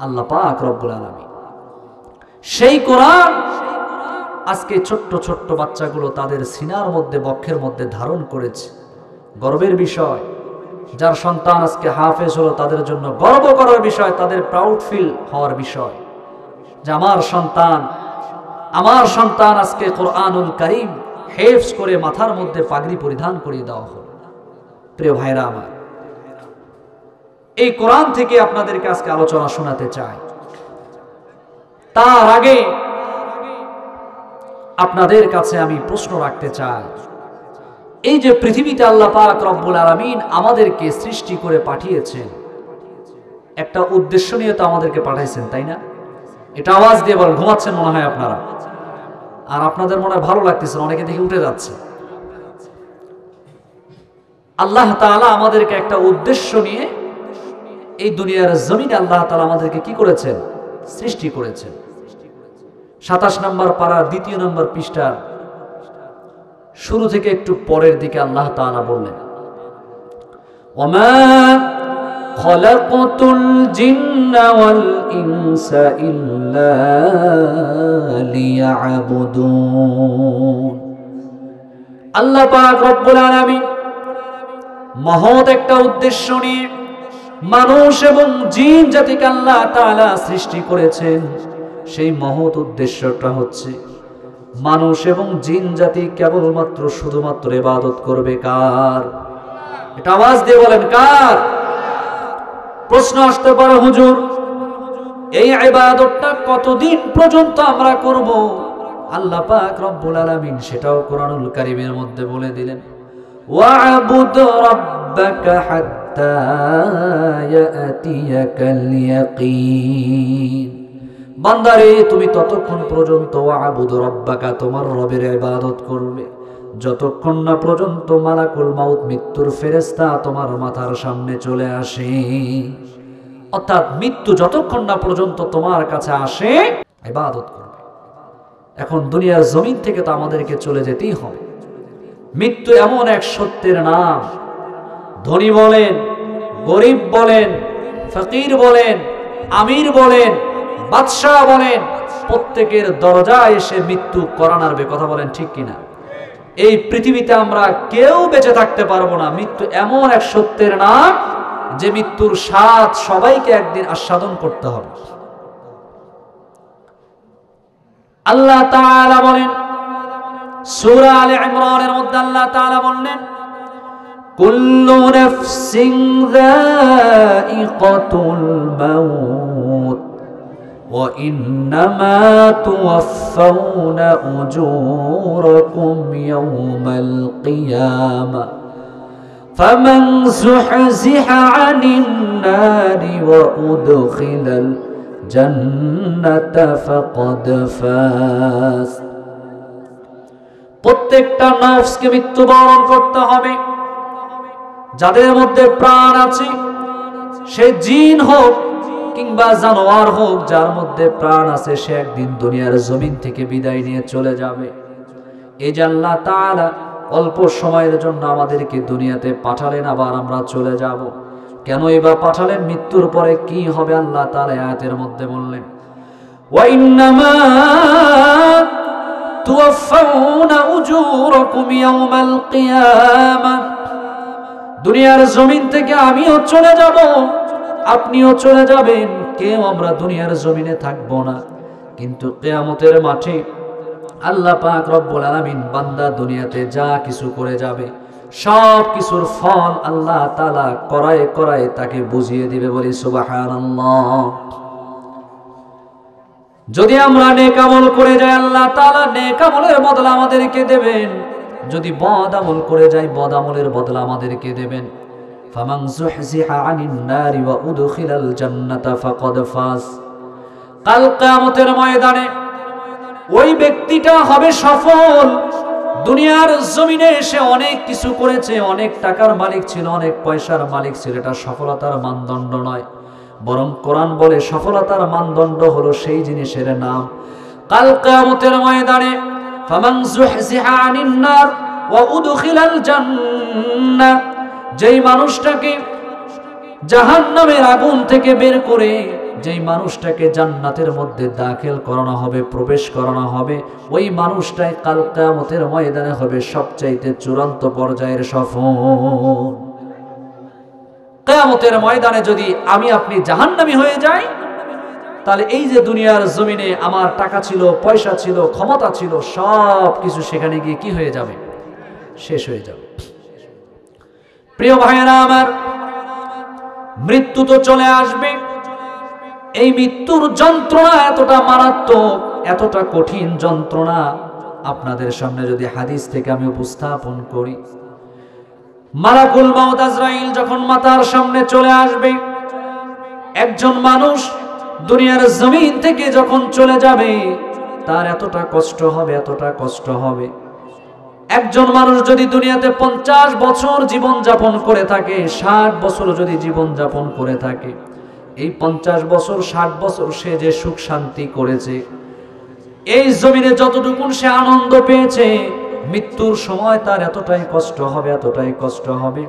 আল্লাহ পাক রব্বুল আলামিন। সেই কোরআন আজকে ছোট্ট ছোট্ট বাচ্চাগুলো তাদের সিনার মধ্যে, বক্ষের মধ্যে ধারণ করেছে। গর্বের বিষয়, যার সন্তান আজকে হাফেজ হলো তাদের জন্য গর্ব করার বিষয়, তাদের প্রাউড ফিল হওয়ার বিষয় যে আমার সন্তান আজকে কোরআনুল কারীম হেফজ করে মাথার মধ্যে পাগড়ি পরিধান করিয়ে দেওয়া হলো। প্রিয় ভাইরা আমার, এই কোরআন থেকে আপনাদেরকে আজকে আলোচনা শোনাতে চাই। তার আগে আপনাদের কাছে আমি প্রশ্ন রাখতে চাই, এই যে পৃথিবীতে আল্লাহ পাক রব্বুল আলামিন আমাদেরকে সৃষ্টি করে পাঠিয়েছেন, একটা উদ্দেশ্য নিয়ে তো আমাদেরকে পাঠাইছেন, তাই না? এটা আওয়াজ দিয়ে বলেন। ঘুমাচ্ছেন মনে হয় আপনারা, আর আপনাদের মনে হয় ভালো লাগতেছে, অনেকে দেখে উঠে যাচ্ছে। আল্লাহ তাআলা আমাদেরকে একটা উদ্দেশ্য নিয়ে এই দুনিয়ার জমিনে আল্লাহ তাআলা আমাদেরকে কি করেছেন? সৃষ্টি করেছেন। 27 নম্বর পারা 2 নম্বর পৃষ্ঠার শুরু থেকে একটু পরের দিকে আল্লাহ তাআলা বললেন, ওয়ামা খালাকতুল জিন্না ওয়াল ইনসা ইল্লা লিয়াবুদুন। আল্লাহ পাক রব্বুল আলামিন মহৎ একটা উদ্দেশ্য নিয়ে মানুষ এবং জিন জাতিকে আল্লাহ তাআলা সৃষ্টি করেছেন। সেই মহৎ উদ্দেশ্যটা হচ্ছে মানুষ এবং জিন জাতি কেবলমাত্র শুধুমাত্র ইবাদত করবে কার? এটা আওয়াজ দিয়ে বলেন, কার? প্রশ্ন আসতে পারে, হুজুর এই ইবাদতটা কতদিন পর্যন্ত আমরা করব? আল্লাহ পাক রব্বুল আলামিন সেটাও কোরআনুল কারীমের মধ্যে বলে দিলেন, ওয়া'বুদ রাব্বাকা হাত্তা ইয়াতিয়াকাল ইয়াকিন। বান্দারে, তুমি ততক্ষণ পর্যন্ত ওয়া'বুদ রাব্বাকা, তোমার রবের ইবাদত করবে যতক্ষণ না পর্যন্ত মালাকুল মাউত, মৃত্যুর ফেরেশতা তোমার মাথার সামনে চলে আসে। অর্থাৎ মৃত্যু যতক্ষণ না পর্যন্ত তোমার কাছে আসে, ইবাদত করবে। এখন দুনিয়ার জমিন থেকে তো আমাদেরকে চলে যেতেই হবে। মৃত্যু এমন এক সত্যের নাম, ধনী বলেন, গরিব বলেন, ফকির বলেন, আমির বলেন, বাদশাহ বলেন, প্রত্যেকের দরজায় এসে মৃত্যু করা নাড়বে। কথা বলেন ঠিক কিনা? এই পৃথিবীতে আমরা কেউ বেঁচে থাকতে পারবো না। মৃত্যু এমন এক সত্যের নাম যে মৃত্যুর স্বাদ সবাইকে একদিন আস্বাদন করতে হবে। আল্লাহ তাআলা বলেন সূরা আলে ইমরানের মধ্যে, আল্লাহ তাআলা বললেন, কুল্লু নাফসিন যায়িকাতুল মাউত ওয়া ইন্নামা তুওয়াফাউনা উজুরাকুম ইয়াওমাল কিয়ামা ফামান যুহজিহা আনিন নারি ওয়া উদখিলাল জান্নাতা ফাকাদ ফাজ। প্রত্যেকটা নফসকে মৃত্যুবরণ করতে হবে। যাদের মধ্যে প্রাণ আছে, সে জিন হোক কিংবা জানোয়ার হোক, যার মধ্যে প্রাণ আছে সে একদিন দুনিয়ার জমিন থেকে বিদায় নিয়ে চলে যাবে। এই যে আল্লাহ তাআলা অল্প সময়ের জন্য আমাদেরকে দুনিয়াতে পাঠালেন, আবার আমরা চলে যাব। কেন এবার পাঠালেন? মৃত্যুর পরে কি হবে আল্লাহ তাআলা আয়াতের মধ্যে বললেন, ওয়া ইন্নামা তুওয়াফাউনা উজুরাকুম ইয়াওমাল কিয়ামাহ। দুনিয়ার জমিন থেকে আমিও চলে যাব, আপনিও চলে যাবেন। কেউ আমরা দুনিয়ার জমিনে থাকবো না, কিন্তু কিয়ামতের মাঠে আল্লাহ পাক রব্বুল আলামিন বান্দা দুনিয়াতে যা কিছু করে যাবে সব কিছুর ফল আল্লাহ তাআলা করায় করায় তাকে বুঝিয়ে দিবে। বলি সুবহানাল্লাহ। যদি আমরা নেক আমল করে যাই আল্লাহ তাআলা নেক আমলের বদলা আমাদেরকে দেবেন, যদি বদ আমল করে যাই বদ আমলের বদলা আমাদেরকে দেবেন। ফামান যুহজিহা আনিন নারি ওয়া উদখিলাল জান্নাতা ফাকাদ ফাজ। কাল কিয়ামতের ময়দানে ওই ব্যক্তিটা হবে সফল। দুনিয়ার জমিনে সে অনেক কিছু করেছে, অনেক টাকার মালিক ছিল, অনেক পয়সার মালিক ছিল, এটা সফলতার মানদণ্ড নয়। বরং কোরআন বলে সফলতার মানদণ্ড হলো সেই জিনিসের নাম। কাল কিয়ামতের ময়দানে ফামান যুহজিহা আনিন নার ওয়া উদখিলাল জান্নাহ, যেই মানুষটাকে জাহান্নামের আগুন থেকে বের করে যেই মানুষটাকে জান্নাতের মধ্যে দাখিল করানো হবে, প্রবেশ করানো হবে, ওই মানুষটাই কাল কিয়ামতের ময়দানে হবে সবচাইতে চূড়ান্ত পর্যায়ের সফল। কিয়ামতের ময়দানে যদি আমি আপনি জাহান্নামী হয়ে যাই, তাহলে এই যে দুনিয়ার জমিনে আমার টাকা ছিল, পয়সা ছিল, ক্ষমতা ছিল, সব কিছু সেখানে গিয়ে কি হয়ে যাবে? শেষ হয়ে যাবে। প্রিয় ভাইয়েরা আমার, মৃত্যু তো চলে আসবে। এই মৃত্যুর যন্ত্রণা এতটা মারাত্মক, এতটা কঠিন যন্ত্রণা, আপনাদের সামনে যদি হাদিস থেকে আমি উপস্থাপন করি। মালাকুল মাউত আজরাইল যখন মাতার সামনে চলে আসবে, একজন মানুষ দুনিয়ার জমিন থেকে যখন চলে যাবে, তার এতটা কষ্ট হবে, এতটা কষ্ট হবে। একজন মানুষ যদি দুনিয়াতে 50 বছর জীবন যাপন করে থাকে, 60 বছর যদি জীবন যাপন করে থাকে, এই 50 বছর 60 বছর সে যে সুখ শান্তি করেছে, এই জমিনে যতটুকু সে আনন্দ পেয়েছে, মৃত্যুর সময় তার এতটাই কষ্ট হবে, এতটাই কষ্ট হবে।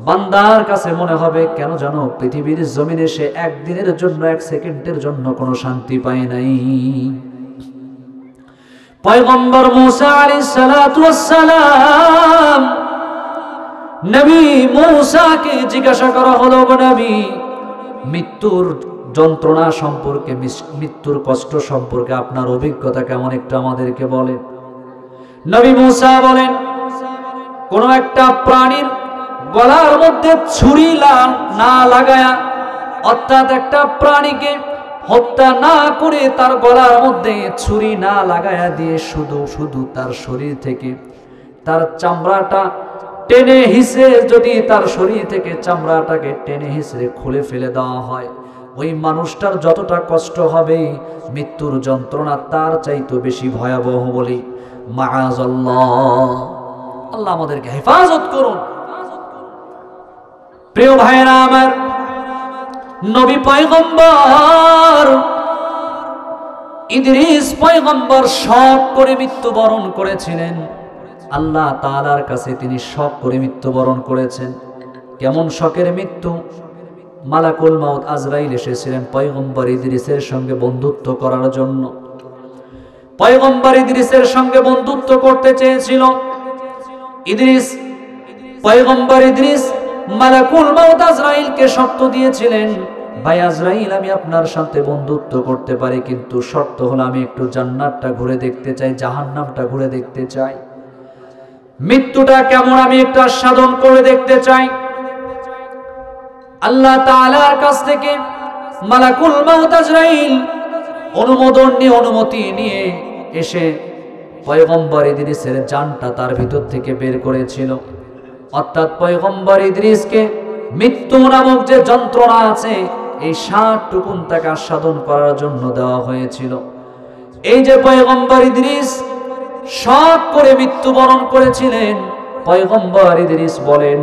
বান্দার কাছে মনে হবে কেন জানো পৃথিবীর জমিনে সে একদিনের জন্য, এক সেকেন্ডের জন্য কোনো শান্তি পায় নাই। পয়গম্বর মুসা আলাইহিস সালাতু ওয়াস সালাম, নবী মুসাকে জিজ্ঞাসা করা হলো, গো নবী, মৃত্যুর যন্ত্রণা সম্পর্কে, মৃত্যুর কষ্ট সম্পর্কে আপনার অভিজ্ঞতা কেমন, একটু আমাদেরকে বলেন। নবী মুসা বলেন, কোন একটা প্রাণীর গলার মধ্যে ছুরি না লাগায়া, অর্থাৎ একটা প্রাণীকে হত্যা না করে তার গলার মধ্যে ছুরি না লাগায়া দিয়ে শুধু তার শরীর থেকে তার চামড়াটা টেনে হিসেবে, যদি তার শরীর থেকে চামড়াটাকে টেনে হিসেবে খুলে ফেলে দেওয়া হয়, ওই মানুষটার যতটা কষ্ট হবে, মৃত্যুর যন্ত্রণা তার চাইতে বেশি ভয়াবহ। বলি মাআযাল্লাহ, আল্লাহ আমাদেরকে হেফাজত করুন। প্রিয় ভাইরা আমার, নবী পয়গম্বর ইদ্রিস পয়গম্বর শখ করে মৃত্যুবরণ করেছিলেন। আল্লাহ তাআলার কাছে তিনি শখ করে মৃত্যুবরণ করেছেন। কেমন শখের মৃত্যু? মালাকুল মাউত আজরাইল এসেছিলেন পয়গম্বর ইদ্রিসের সঙ্গে বন্ধুত্ব করার জন্য। পয়গম্বর ইদ্রিসের সঙ্গে বন্ধুত্ব করতে চেয়েছিল। পয়গম্বর ইদ্রিস মালাকুল মাউত আজরাইলকে শর্ত দিয়েছিলেন, ভাই আজরাইল, আমি আপনার সাথে বন্ধুত্ব করতে পারি, কিন্তু শর্ত হলো আমি একটু জান্নাতটা ঘুরে দেখতে চাই, জাহান্নামটা ঘুরে দেখতে চাই, মৃত্যুটা কেমন আমি একটু আস্বাদন করে দেখতে চাই। আল্লাহ তাআলার কাছ থেকে মালাকুল মাউত আজরাইল অনুমতি নিয়ে এসে পয়গম্বর ইদ্রিসের জানটা তার ভিতর থেকে বের করেছিল। অর্থাৎ পয়গম্বর ইদ্রিসকে মৃত্যু নামক যে যন্ত্রণা আছে, এই 60 টুকুন তাকে আস্বাদন করার জন্য দেওয়া হয়েছিল। এই যে পয়গম্বর ইদ্রিস শখ করে মৃত্যুবরণ করেছিলেন, পয়গম্বর ইদ্রিস বলেন,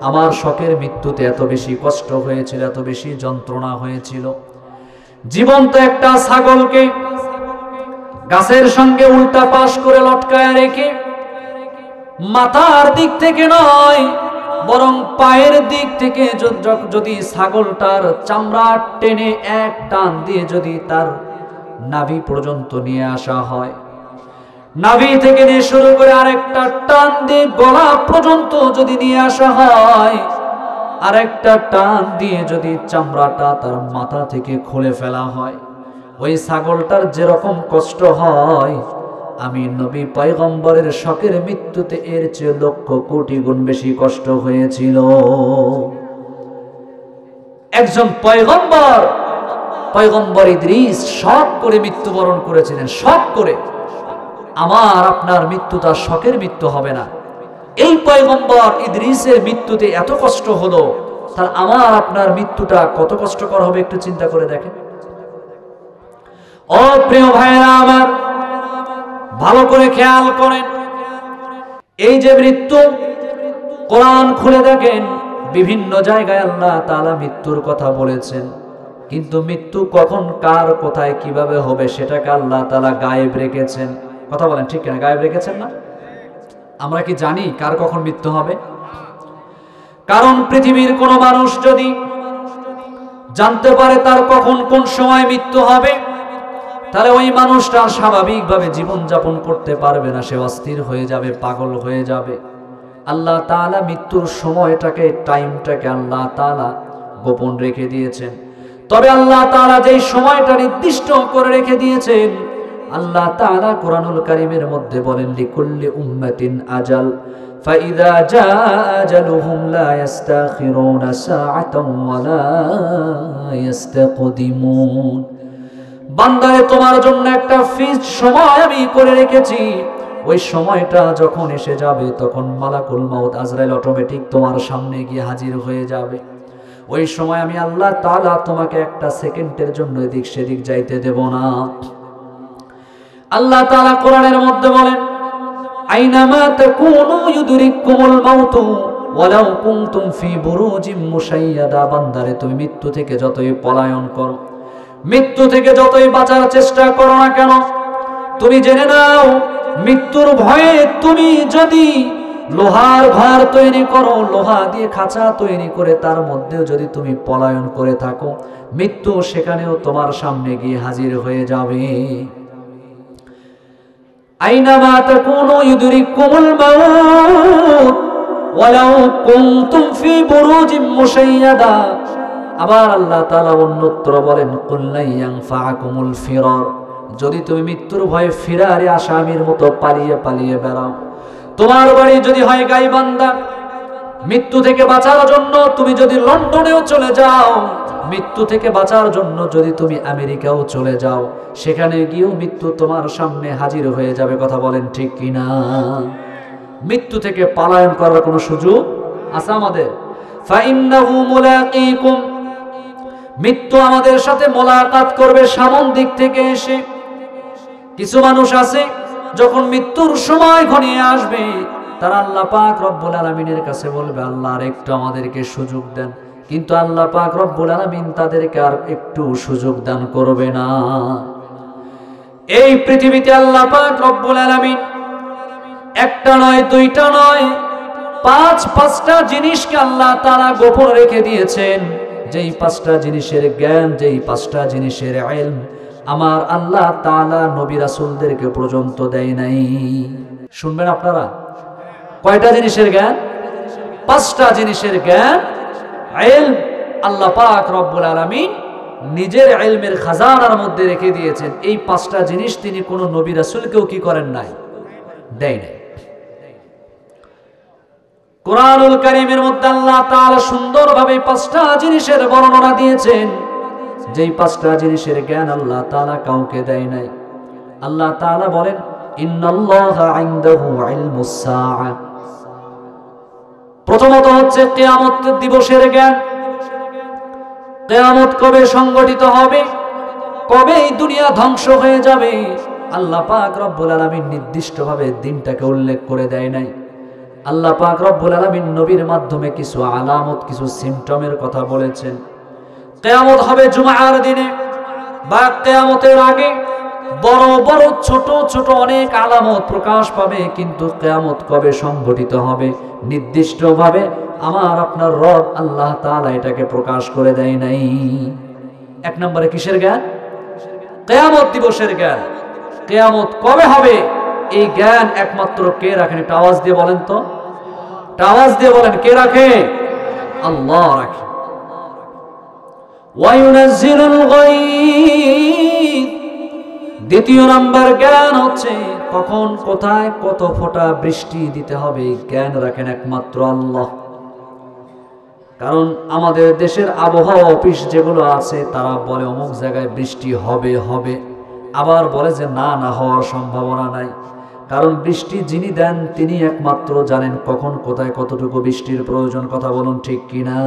আমার শখের মৃত্যুতে এত বেশি কষ্ট হয়েছিল, এত বেশি যন্ত্রণা হয়েছিল। জীবন্ত একটা ছাগলকে গাছের সঙ্গে উল্টা পাশ করে লটকায় রেখে মাথার দিক থেকে নয়, বরং পায়ের দিক থেকে যদি ছাগলটার চামড়া টেনে এক টান দিয়ে যদি তার নাভি পর্যন্ত নিয়ে আসা হয়, নাভি থেকে নিয়ে শুরু করে আরেকটা টান দিয়ে গলা পর্যন্ত যদি নিয়ে আসা হয়, আরেকটা টান দিয়ে যদি চামড়াটা তার মাথা থেকে খুলে ফেলা হয়, ওই ছাগলটার যেরকম কষ্ট হয়, আমি নবী পয়গম্বরের শখের মৃত্যুতে এর চেয়ে লক্ষ কোটি গুণ বেশি কষ্ট হয়েছিল। একজন পয়গম্বর ইদ্রিস শখ করে মৃত্যুবরণ করেছিলেন, শখ করে। আমার আপনার মৃত্যু তার শখের মৃত্যু হবে না। এই পয়গম্বর ইদ্রিসের মৃত্যুতে এত কষ্ট হলো, তার আমার আপনার মৃত্যুটা কত কষ্টকর হবে একটু চিন্তা করে দেখেন। ও প্রিয় ভাইরা আমার, ভালো করে খেয়াল করেন, এই যে মৃত্যু, কোরআন খুলে দেখেন বিভিন্ন জায়গায় আল্লাহ তাআলা মৃত্যুর কথা বলেছেন, কিন্তু মৃত্যু কখন, কার, কোথায়, কিভাবে হবে সেটাকে আল্লাহ তাআলা গায়েব রেখেছেন। কথা বলেন ঠিক কিনা? গায়েব রেখেছেন না? আমরা কি জানি কার কখন মৃত্যু হবে? কারণ পৃথিবীর কোনো মানুষ যদি জানতে পারে তার কখন কোন সময় মৃত্যু হবে, তাহলে ওই মানুষটা স্বাভাবিকভাবে জীবন যাপন করতে পারবে না, সে অস্থির হয়ে যাবে, পাগল হয়ে যাবে। আল্লাহ তাআলা মৃত্যুর সময়টাকে, টাইমটাকে আল্লাহ তাআলা গোপন রেখে দিয়েছেন। তবে আল্লাহ তাআলা যেই সময়টা নির্দিষ্ট করে রেখে দিয়েছেন, আল্লাহ তাআলা কোরআনুল কারীমের মধ্যে বলেন, লিকুল্লি উম্মাতিন আজাল ফাইযা জাআ আজালুহুম লা ইস্তাখিরুনা সাআতান ওয়া লা ইস্তাকদিমুন। বান্দারে, তোমার জন্য একটা ফিক্সড সময় আমি করে রেখেছি, ওই সময়টা যখন এসে যাবে তখন মালাকুল মাউত আজরাইল অটোমেটিক তোমার সামনে গিয়ে হাজির হয়ে যাবে। ওই সময় আমি আল্লাহ তাআলা তোমাকে একটা সেকেন্ডের জন্য এদিক সেদিক যাইতে দেব না। আল্লাহ তাআলা কোরআনের মধ্যে বলেন, আইনামা তাকুনু ইউদরিকুমুল মাউত ওয়ালাউ কুনতুম ফি বুরুজিম মুশাইয়াদা। বান্দারে, তুমি মৃত্যু থেকে যতই পলায়ন করো, মৃত্যু থেকে যতই বাঁচার চেষ্টা করো না কেন, তুমি জেনে নাও মৃত্যুর ভয়ে তুমি যদি লোহার ঘর তৈরি করো, লোহা দিয়ে খাঁচা তৈরি করে তার মধ্যেও যদি তুমি পলায়ন করে থাকো, মৃত্যু সেখানেও তোমার সামনে গিয়ে হাজির হয়ে যাবে। আইনামা তাকুনু ইউদরিকুমুল মাউত ওয়ালাউ কুনতুম ফি বুরুজিম মুশাইয়াদা। আবার আল্লাহ তাআলা অন্যত্র বলেন, কুল লা ইয়ানফাকুমুল ফিরার। যদি তুমি মৃত্যুর ভয়ে ফিরারে আসামির মতো পালিয়ে পালিয়ে বেড়াও, তোমার বাড়ি যদি হয় গাইবান্ধা, মৃত্যু থেকে বাঁচার জন্য তুমি যদি লন্ডনেও চলে যাও, মৃত্যু থেকে বাঁচার জন্য যদি তুমি আমেরিকাও চলে যাও, সেখানে গিয়েও মৃত্যু তোমার সামনে হাজির হয়ে যাবে। কথা বলেন ঠিক কিনা? মৃত্যু থেকে পলায়ন করার কোনো সুযোগ আছে আমাদের? ফাইন্নাহু মুলাকীকুম। মৃত্যু আমাদের সাথে মোলাকাত করবে সামন দিক থেকে এসে। কিছু মানুষ আছে যখন মৃত্যুর সময় ঘনিয়ে আসবে, তারা আল্লাহ পাক রব্বুল আলামিনের কাছে বলবে, আল্লাহ আর একটু আমাদেরকে সুযোগ দেন। কিন্তু আল্লাহ পাক রব্বুল আলামিন তাদেরকে আর একটু সুযোগ দান করবে না। এই পৃথিবীতে আল্লাহ পাক রব্বুল আলামিন একটা নয়, দুইটা নয়, পাঁচটা জিনিসকে আল্লাহ তাআলা গোপন রেখে দিয়েছেন। যেই পাঁচটা জিনিসের জ্ঞান, যেই পাঁচটা জিনিসের ইলম আমার আল্লাহ তাআলা নবী রাসূলদেরকে পর্যন্ত দেয় নাই। শুনবেন আপনারা? কয়টা জিনিসের জ্ঞান? পাঁচটা জিনিসের জ্ঞান, ইলম আল্লাহ পাক রব্বুল আলামিন নিজের ইলমের খাজানার মধ্যে রেখে দিয়েছেন। এই পাঁচটা জিনিস তিনি কোনো নবী রাসূলকেও কি করেন নাই? দেয় নাই। কোরআনুল কারীমের মধ্যে আল্লাহ তাআলা সুন্দরভাবে পাঁচটা জিনিসের বর্ণনা দিয়েছেন, যেই পাঁচটা জিনিসের জ্ঞান আল্লাহ তাআলা কাউকে দেয় নাই। আল্লাহ তাআলা বলেন, ইন্নাল্লাহা ইনদাহু ইলমুস সাআ। প্রথমত হচ্ছে কিয়ামত দিবসের জ্ঞান। কিয়ামত কবে সংগঠিত হবে, কবে এই দুনিয়া ধ্বংস হয়ে যাবে, আল্লাহ পাক রব্বুল আলামিন নির্দিষ্টভাবে দিনটাকে উল্লেখ করে দেয় নাই। আল্লাহ পাক রব্বুল আলামিন নবীর মাধ্যমে কিছু আলামত, কিছু সিম্পটমের কথা বলেছেন। কিয়ামত হবে জুমার দিনে বা কিয়ামতের আগে বড় বড় ছোট ছোট অনেক আলামত প্রকাশ পাবে, কিন্তু কিয়ামত কবে সংঘটিত হবে নির্দিষ্টভাবে আমার আপনার রব আল্লাহ তাআলা এটাকে প্রকাশ করে দেয় নাই। এক নম্বরে কিসের জ্ঞান? কিয়ামত দিবসের জ্ঞান। কিয়ামত কবে হবে এই জ্ঞান একমাত্র কে রাখেন? একটা আওয়াজ দিয়ে বলেন তো, একটা আওয়াজ দিয়ে বলেন, কে রাখে? আল্লাহ রাখে। ওয়ায়ুনাজ্জিলুল গায়ব, দ্বিতীয় নাম্বার জ্ঞান হচ্ছে কখন কোথায় কত ফোঁটা বৃষ্টি দিতে হবে, জ্ঞান রাখেন একমাত্র আল্লাহ। কারণ আমাদের দেশের আবহাওয়া অফিস যেগুলো আছে তারা বলে অমুক জায়গায় বৃষ্টি হবে হবে, আবার বলে যে না না হওয়ার সম্ভাবনা নাই। কারণ বৃষ্টি যিনি দেন তিনি একমাত্র জানেন কখন কোথায় কতটুকু বৃষ্টির প্রয়োজন। কথা বলুন ঠিক কিনা?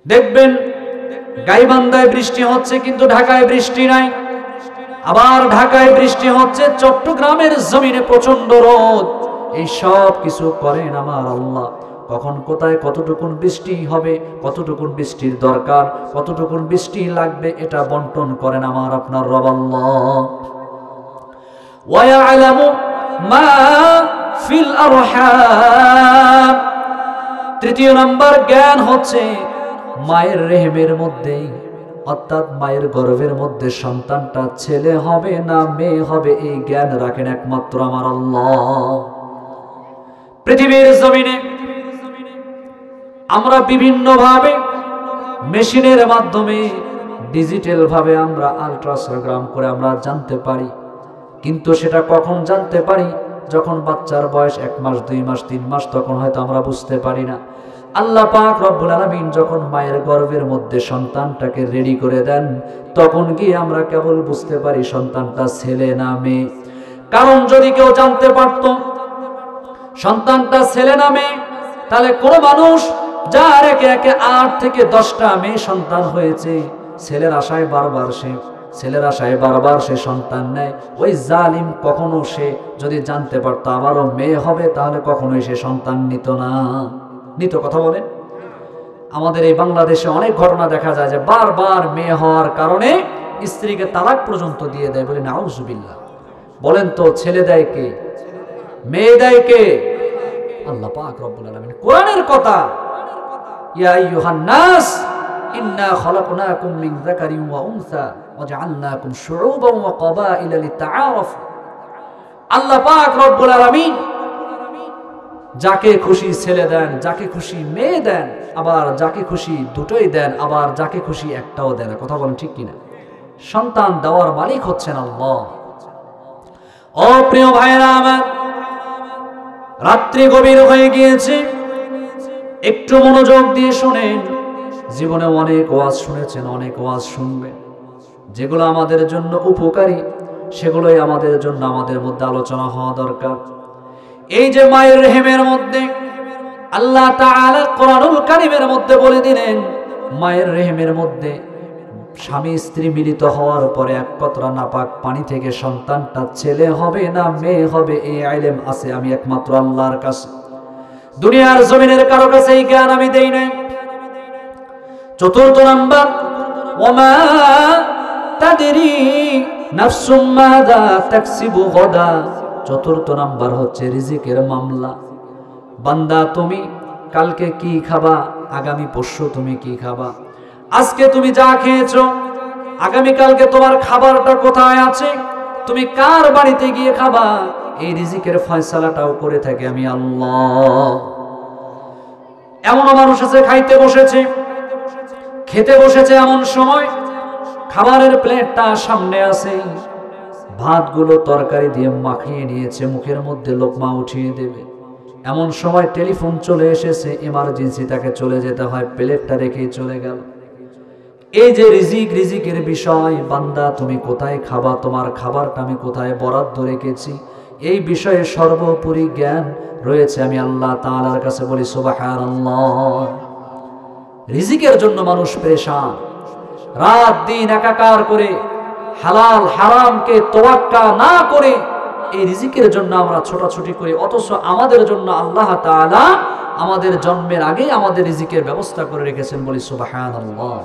দেখবেন গাইবান্ধায় বৃষ্টি হচ্ছে কিন্তু ঢাকায় বৃষ্টি নাই, আবার ঢাকায় বৃষ্টি হচ্ছে চট্টগ্রামের জমিনে প্রচন্ড রোদ। এই সব কিছু করেন আমার আল্লাহ। কখন কোথায় কতটুকুন বৃষ্টি হবে, কতটুকুন বৃষ্টির দরকার, কতটুকুন বৃষ্টি লাগবে, এটা বন্টন করেন আমার আপনার রব আল্লাহ। ওয়া ইয়ালামু মা ফিল আরহাম। তৃতীয় নাম্বার জ্ঞান হচ্ছে মায়ের রেহেমের মধ্যে, অর্থাৎ মায়ের গর্ভের মধ্যে সন্তানটা ছেলে হবে না মেয়ে হবে, এই জ্ঞান রাখেন একমাত্র আমার আল্লাহ। পৃথিবীর জমিনে আমরা বিভিন্ন ভাবে মেশিনের মাধ্যমে ডিজিটাল ভাবে আমরা আল্ট্রাসোনোগ্রাম করে আমরা জানতে পারি, কিন্তু সেটা কখন জানতে পারি? যখন বাচ্চার বয়স 1 মাস 2 মাস 3 মাস, তখন হয়তো আমরা বুঝতে পারি না। আল্লাহ পাক রব্বুল আলামিন যখন মায়ের গর্ভের মধ্যে সন্তানটাকে রেডি করে দেন, তখন গিয়ে আমরা কেবল বুঝতে পারি সন্তানটা ছেলে না মেয়ে। কারণ যদি কেউ জানতে পারত সন্তানটা ছেলে না মেয়ে, তাহলে কোন মানুষ যার একে একে 8 থেকে 10টা মেয়ে সন্তান হয়েছে, ছেলের আশায় বারবার সে সন্তান নেয়, ওই জালিম কখনো সে যদি জানতে পারতো আবারও মেয়ে হবে, তাহলে কখনোই সে সন্তান নিত না। নিত? কথা বলেন। আমাদের এই বাংলাদেশে অনেক ঘটনা দেখা যায় যে বারবার মেয়ে হওয়ার কারণে স্ত্রীকে তালাক পর্যন্ত দিয়ে দেয়। বলি নাউজুবিল্লাহ। বলেন তো ছেলে দেয় কে, মেয়ে দেয় কে? আল্লাহ পাক রব্বুল আলামিন। কোরআনের কথা, ইয়া আইয়ুহান নাস ইন্না খলাকনাকুম মিন যাকারিন ওয়া উনসা ওয়া জাআলনাকুম শুউবান ওয়া ক্বাবাইলা লিতাআরাফু। আল্লাহ পাক রব্বুল আলামিন যাকে খুশি ছেলে দেন, যাকে খুশি মেয়ে দেন, আবার যাকে খুশি দুটোই দেন, আবার যাকে খুশি একটাও দেন। কথা বলেন ঠিক কিনা? সন্তান দেওয়ার মালিক হচ্ছেন আল্লাহ। ও প্রিয় ভাইরা আমার, রাত্রি গভীর হয়ে গিয়েছে, একটু মনোযোগ দিয়ে শুনেন। জীবনে অনেক ওয়াজ শুনেছেন, অনেক ওয়াজ শুনবেন, যেগুলো আমাদের জন্য উপকারী সেগুলোই আমাদের জন্য আমাদের মধ্যে আলোচনা হওয়া দরকার। এই যে মায়ের রেহেমের মধ্যে আল্লাহ তাআলা কোরআনুল কারীমের মধ্যে বলে দিলেন, মায়ের রেহেমের মধ্যে স্বামী স্ত্রী মিলিত হওয়ার পরে এক কতরা নাপাক পানি থেকে সন্তানটা ছেলে হবে না মেয়ে হবে, এই ইলম আছে আমি একমাত্র আল্লাহর কাছে। দুনিয়ার জমিনের কারো কাছে এই জ্ঞান আমি দেই নাই। চতুর্থ নাম্বার, ওয়ামা তাদরি নাফসুম মাযা তাকসিবু গাদা। চতুর্থ নাম্বার হচ্ছে রিজিকের মামলা। বান্দা তুমি কালকে কি খাবা, আগামী পরশু তুমি কি খাবা, আজকে তুমি যা খেয়েছো আগামী কালকে তোমার খাবারটা কোথায় আছে, তুমি কার বাড়িতে গিয়ে খাবা, এই রিজিকের ফয়সালাটাও করে থাকে আমি আল্লাহ। এমন মানুষ আছে খাইতে বসেছে, খেতে বসেছে, এমন সময় খাবারের প্লেটটা সামনে আছে, ভাতগুলো তরকারি দিয়ে মাখিয়ে নিয়েছে, মুখের মধ্যে লোকমা উঠিয়ে দেবে, এমন সময় টেলিফোন চলে এসেছে, ইমার্জেন্সি তাকে চলে যেতে হয়, প্লেটটা রেখেই চলে গেল। এই যে রিজিকের বিষয়, বান্দা তুমি কোথায় খাবা, তোমার খাবারটা আমি কোথায় বরাদ্দ রেখেছি, এই বিষয়ে সর্বোপরি জ্ঞান রয়েছে আমি আল্লাহ তাআলার কাছে। বলি সুবহানাল্লাহ। রিজিকের জন্য মানুষ পেরেশান, রাত দিন একাকার করে হালাল হারামকে তোয়াক্কা না করে এই রিজিকের জন্য আমরা ছোটাছুটি করি, অথচ আমাদের জন্য আল্লাহ তাআলা আমাদের জন্মের আগে আমাদের রিজিকের ব্যবস্থা করে রেখেছেন। বলি সুবহানাল্লাহ।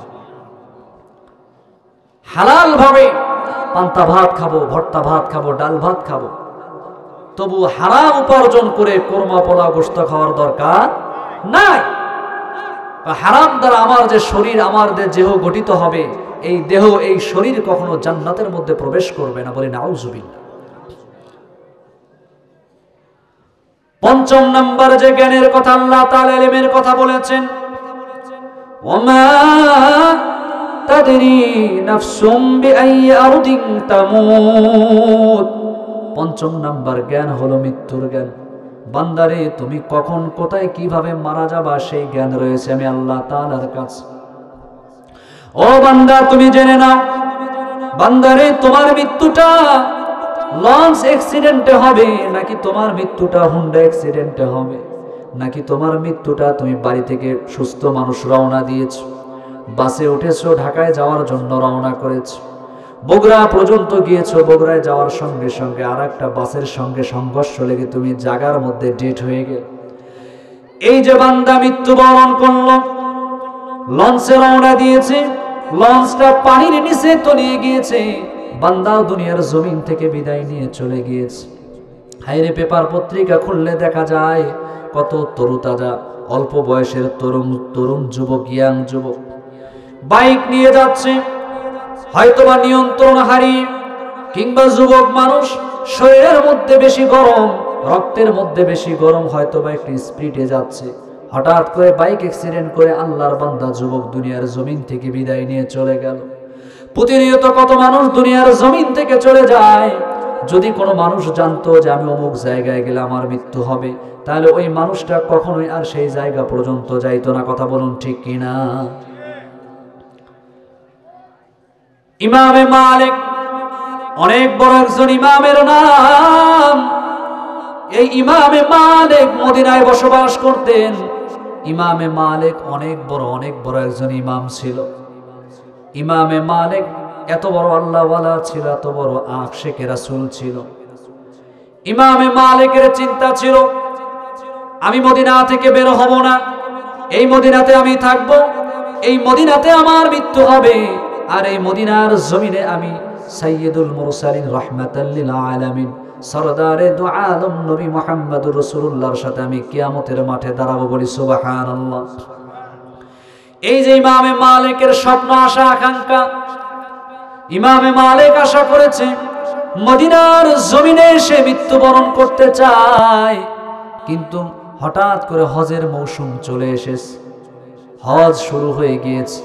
হালাল ভাবে পান্তা ভাত খাবো, ভর্তা ভাত খাবো, ডাল ভাত খাবো, তবু হারাম উপার্জন করে কোরমা পোলাও গোশত খাওয়ার দরকার নাই। হারাম দ্বারা আমার যে শরীর, আমার যে দেহ গঠিত হবে, এই দেহ এই শরীর কখনো জান্নাতের মধ্যে প্রবেশ করবে না। বলি নাউজুবিল্লাহ। পঞ্চম নাম্বার যে জ্ঞানের কথা আল্লাহ তাআলা ইলমের কথা বলেছেন, ওমা তাদরি নাফসুম বিআইয়ি আরদিন তামুত। পঞ্চম নাম্বার জ্ঞান হলো মৃত্যুর জ্ঞান। বান্দারে তুমি কখন কোথায় কিভাবে মারা যাবা সেই জ্ঞান রয়েছে আমি আল্লাহ তাআলার কাছে। ও বান্দা তুমি জেনে নাও, বান্দারে তোমার মৃত্যুটা লঞ্চ অ্যাক্সিডেন্টে হবে, নাকি তোমার মৃত্যুটা হুন্ডা অ্যাক্সিডেন্টে হবে, নাকি তোমার মৃত্যুটা তুমি বাড়ি থেকে সুস্থ মানুষ রওনা দিয়েছ, বাসে উঠেছো, ঢাকায় যাওয়ার জন্য রওনা করেছো, বগুড়া পর্যন্ত গিয়েছো, বগুড়ায় যাওয়ার সঙ্গে সঙ্গে আর একটা বাসের সঙ্গে সংঘর্ষ লেগে তুমি জায়গার মধ্যে ডেট হয়ে গেল। এই যে বান্দা মৃত্যুবরণ করলো, লঞ্চে রওনা দিয়েছে, লঞ্চটা পানির নিচে তলিয়ে গিয়েছে, বান্দাও দুনিয়ার জমিন থেকে বিদায় নিয়ে চলে গিয়েছে। হায়রে পেপার পত্রিকা খুললে দেখা যায় কত তরুতাজা অল্প বয়সের তরুণ যুবক, ইয়াং যুবক বাইক নিয়ে যাচ্ছে, হয়তোবা নিয়ন্ত্রণ হারিয়ে, কিংবা যুবক মানুষ শরীরের মধ্যে বেশি গরম, রক্তের মধ্যে বেশি গরম, হয়তোবা একটু স্পিডে যাচ্ছে, হঠাৎ করে বাইক অ্যাক্সিডেন্ট করে আল্লাহর বান্দা যুবক দুনিয়ার জমিন থেকে বিদায় নিয়ে চলে গেল। প্রতিনিয়ত কত মানুষ দুনিয়ার জমিন থেকে চলে যায়। যদি কোনো মানুষ জানতো যে আমি অমুক জায়গায় গেলে আমার মৃত্যু হবে, তাহলে ওই মানুষটা কখনোই আর সেই জায়গা পর্যন্ত যাইতো না। কথা বলুন ঠিক কিনা? ইমামে মালিক অনেক বড় একজন ইমামের নাম। এই ইমামে মালিক মদিনায় বসবাস করতেন। ইমামে মালিক অনেক বড় একজন ইমাম ছিল। ইমামে মালিক এত বড় আল্লাহওয়ালা ছিল, এত বড় আশিকে রাসূল ছিল। ইমামে মালিকের চিন্তা ছিল, আমি মদিনা থেকে বের হব না, এই মদিনাতে আমি থাকব, এই মদিনাতে আমার মৃত্যু হবে, আর এই মদিনার জমিনে আমি সাইয়্যিদুল মুরসালিন রাহমাতাল লিল আলামিন সরদারে দু আলম নবী মুহাম্মদুর রাসূলুল্লাহর সাথে আমি কিয়ামতের মাঠে দাঁড়াবো। বলি সুবহানাল্লাহ। এই যে ইমামে মালিকের স্বপ্ন, আশা, আকাঙ্ক্ষা, ইমামে মালিক আশা করেছে মদিনার জমিনে সে মৃত্যুবরণ করতে চায়, কিন্তু হঠাৎ করে হজের মৌসুম চলে এসেছে, হজ শুরু হয়ে গিয়েছে।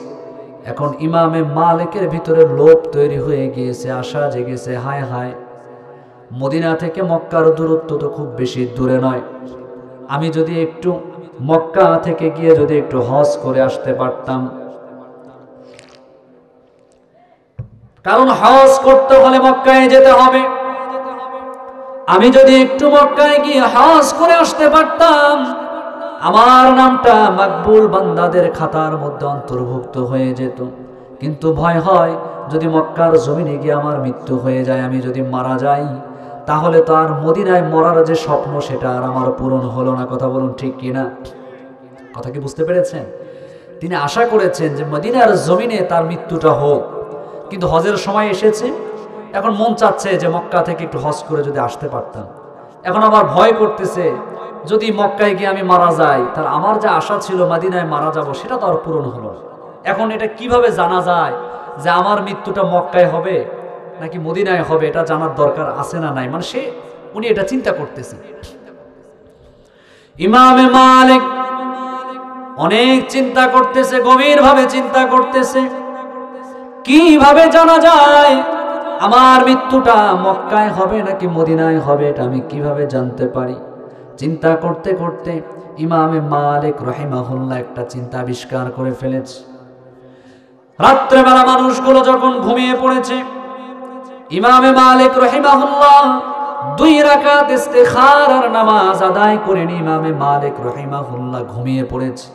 এখন ইমামে মালিকের ভিতরে লোভ তৈরি হয়ে গিয়েছে, আশা জেগেছে, হায় হায় মদিনা থেকে মক্কার দূরত্ব তো খুব বেশি দূরে নয়, আমি যদি একটু মক্কা থেকে গিয়ে যদি একটু হজ করে আসতে পারতাম। কারণ হজ করতে হলে মক্কায় যেতে হবে, আমি যদি একটু মক্কায় গিয়ে হজ করে আসতে পারতাম, আমার নামটা মাকবুল বান্দাদের খাতার মধ্যে অন্তর্ভুক্ত হয়ে যেত। কিন্তু ভয় হয় যদি মক্কার জমিনে গিয়ে আমার মৃত্যু হয়ে যায়, আমি যদি মারা যাই, তাহলে তো আর মদিনায় মরার যে স্বপ্ন সেটা আর আমার পূরণ হলো না। কথা বলুন ঠিক কিনা? কথা কি বুঝতে পেরেছেন? তিনি আশা করেছেন যে মদিনার জমিনে তার মৃত্যুটা হোক, কিন্তু হজের সময় এসেছে, এখন মন চাচ্ছে যে মক্কা থেকে একটু হজ করে যদি আসতে পারতাম। এখন আবার ভয় করতেছে যদি মক্কায় গিয়ে আমি মারা যাই, তাহলে আমার যে আশা ছিল মদিনায় মারা যাব সেটা তো আর পূরণ হলো না। এখন এটা কিভাবে জানা যায় যে আমার মৃত্যুটা মক্কায় হবে নাকি মদিনায় হবে? এটা জানার দরকার আছে না নাই? মানে উনি এটা চিন্তা করতেছেন। ইমামে মালিক অনেক চিন্তা করতেছে, গভীরভাবে চিন্তা করতেছে, কিভাবে জানা যায় আমার মৃত্যুটা মক্কায় হবে নাকি মদিনায় হবে, এটা আমি কিভাবে জানতে পারি? চিন্তা করতে করতে ইমামে মালিক রাহিমাহুল্লাহ একটা চিন্তা আবিষ্কার করে ফেলেছে। রাত্রেবেলা মানুষগুলো যখন ঘুমিয়ে পড়েছে, ইমামে মালিক রাহিমাহুল্লাহ 2 রাকাত ইস্তিখারার নামাজ আদায় করে ইমামে মালিক রাহিমাহুল্লাহ ঘুমিয়ে পড়েছে।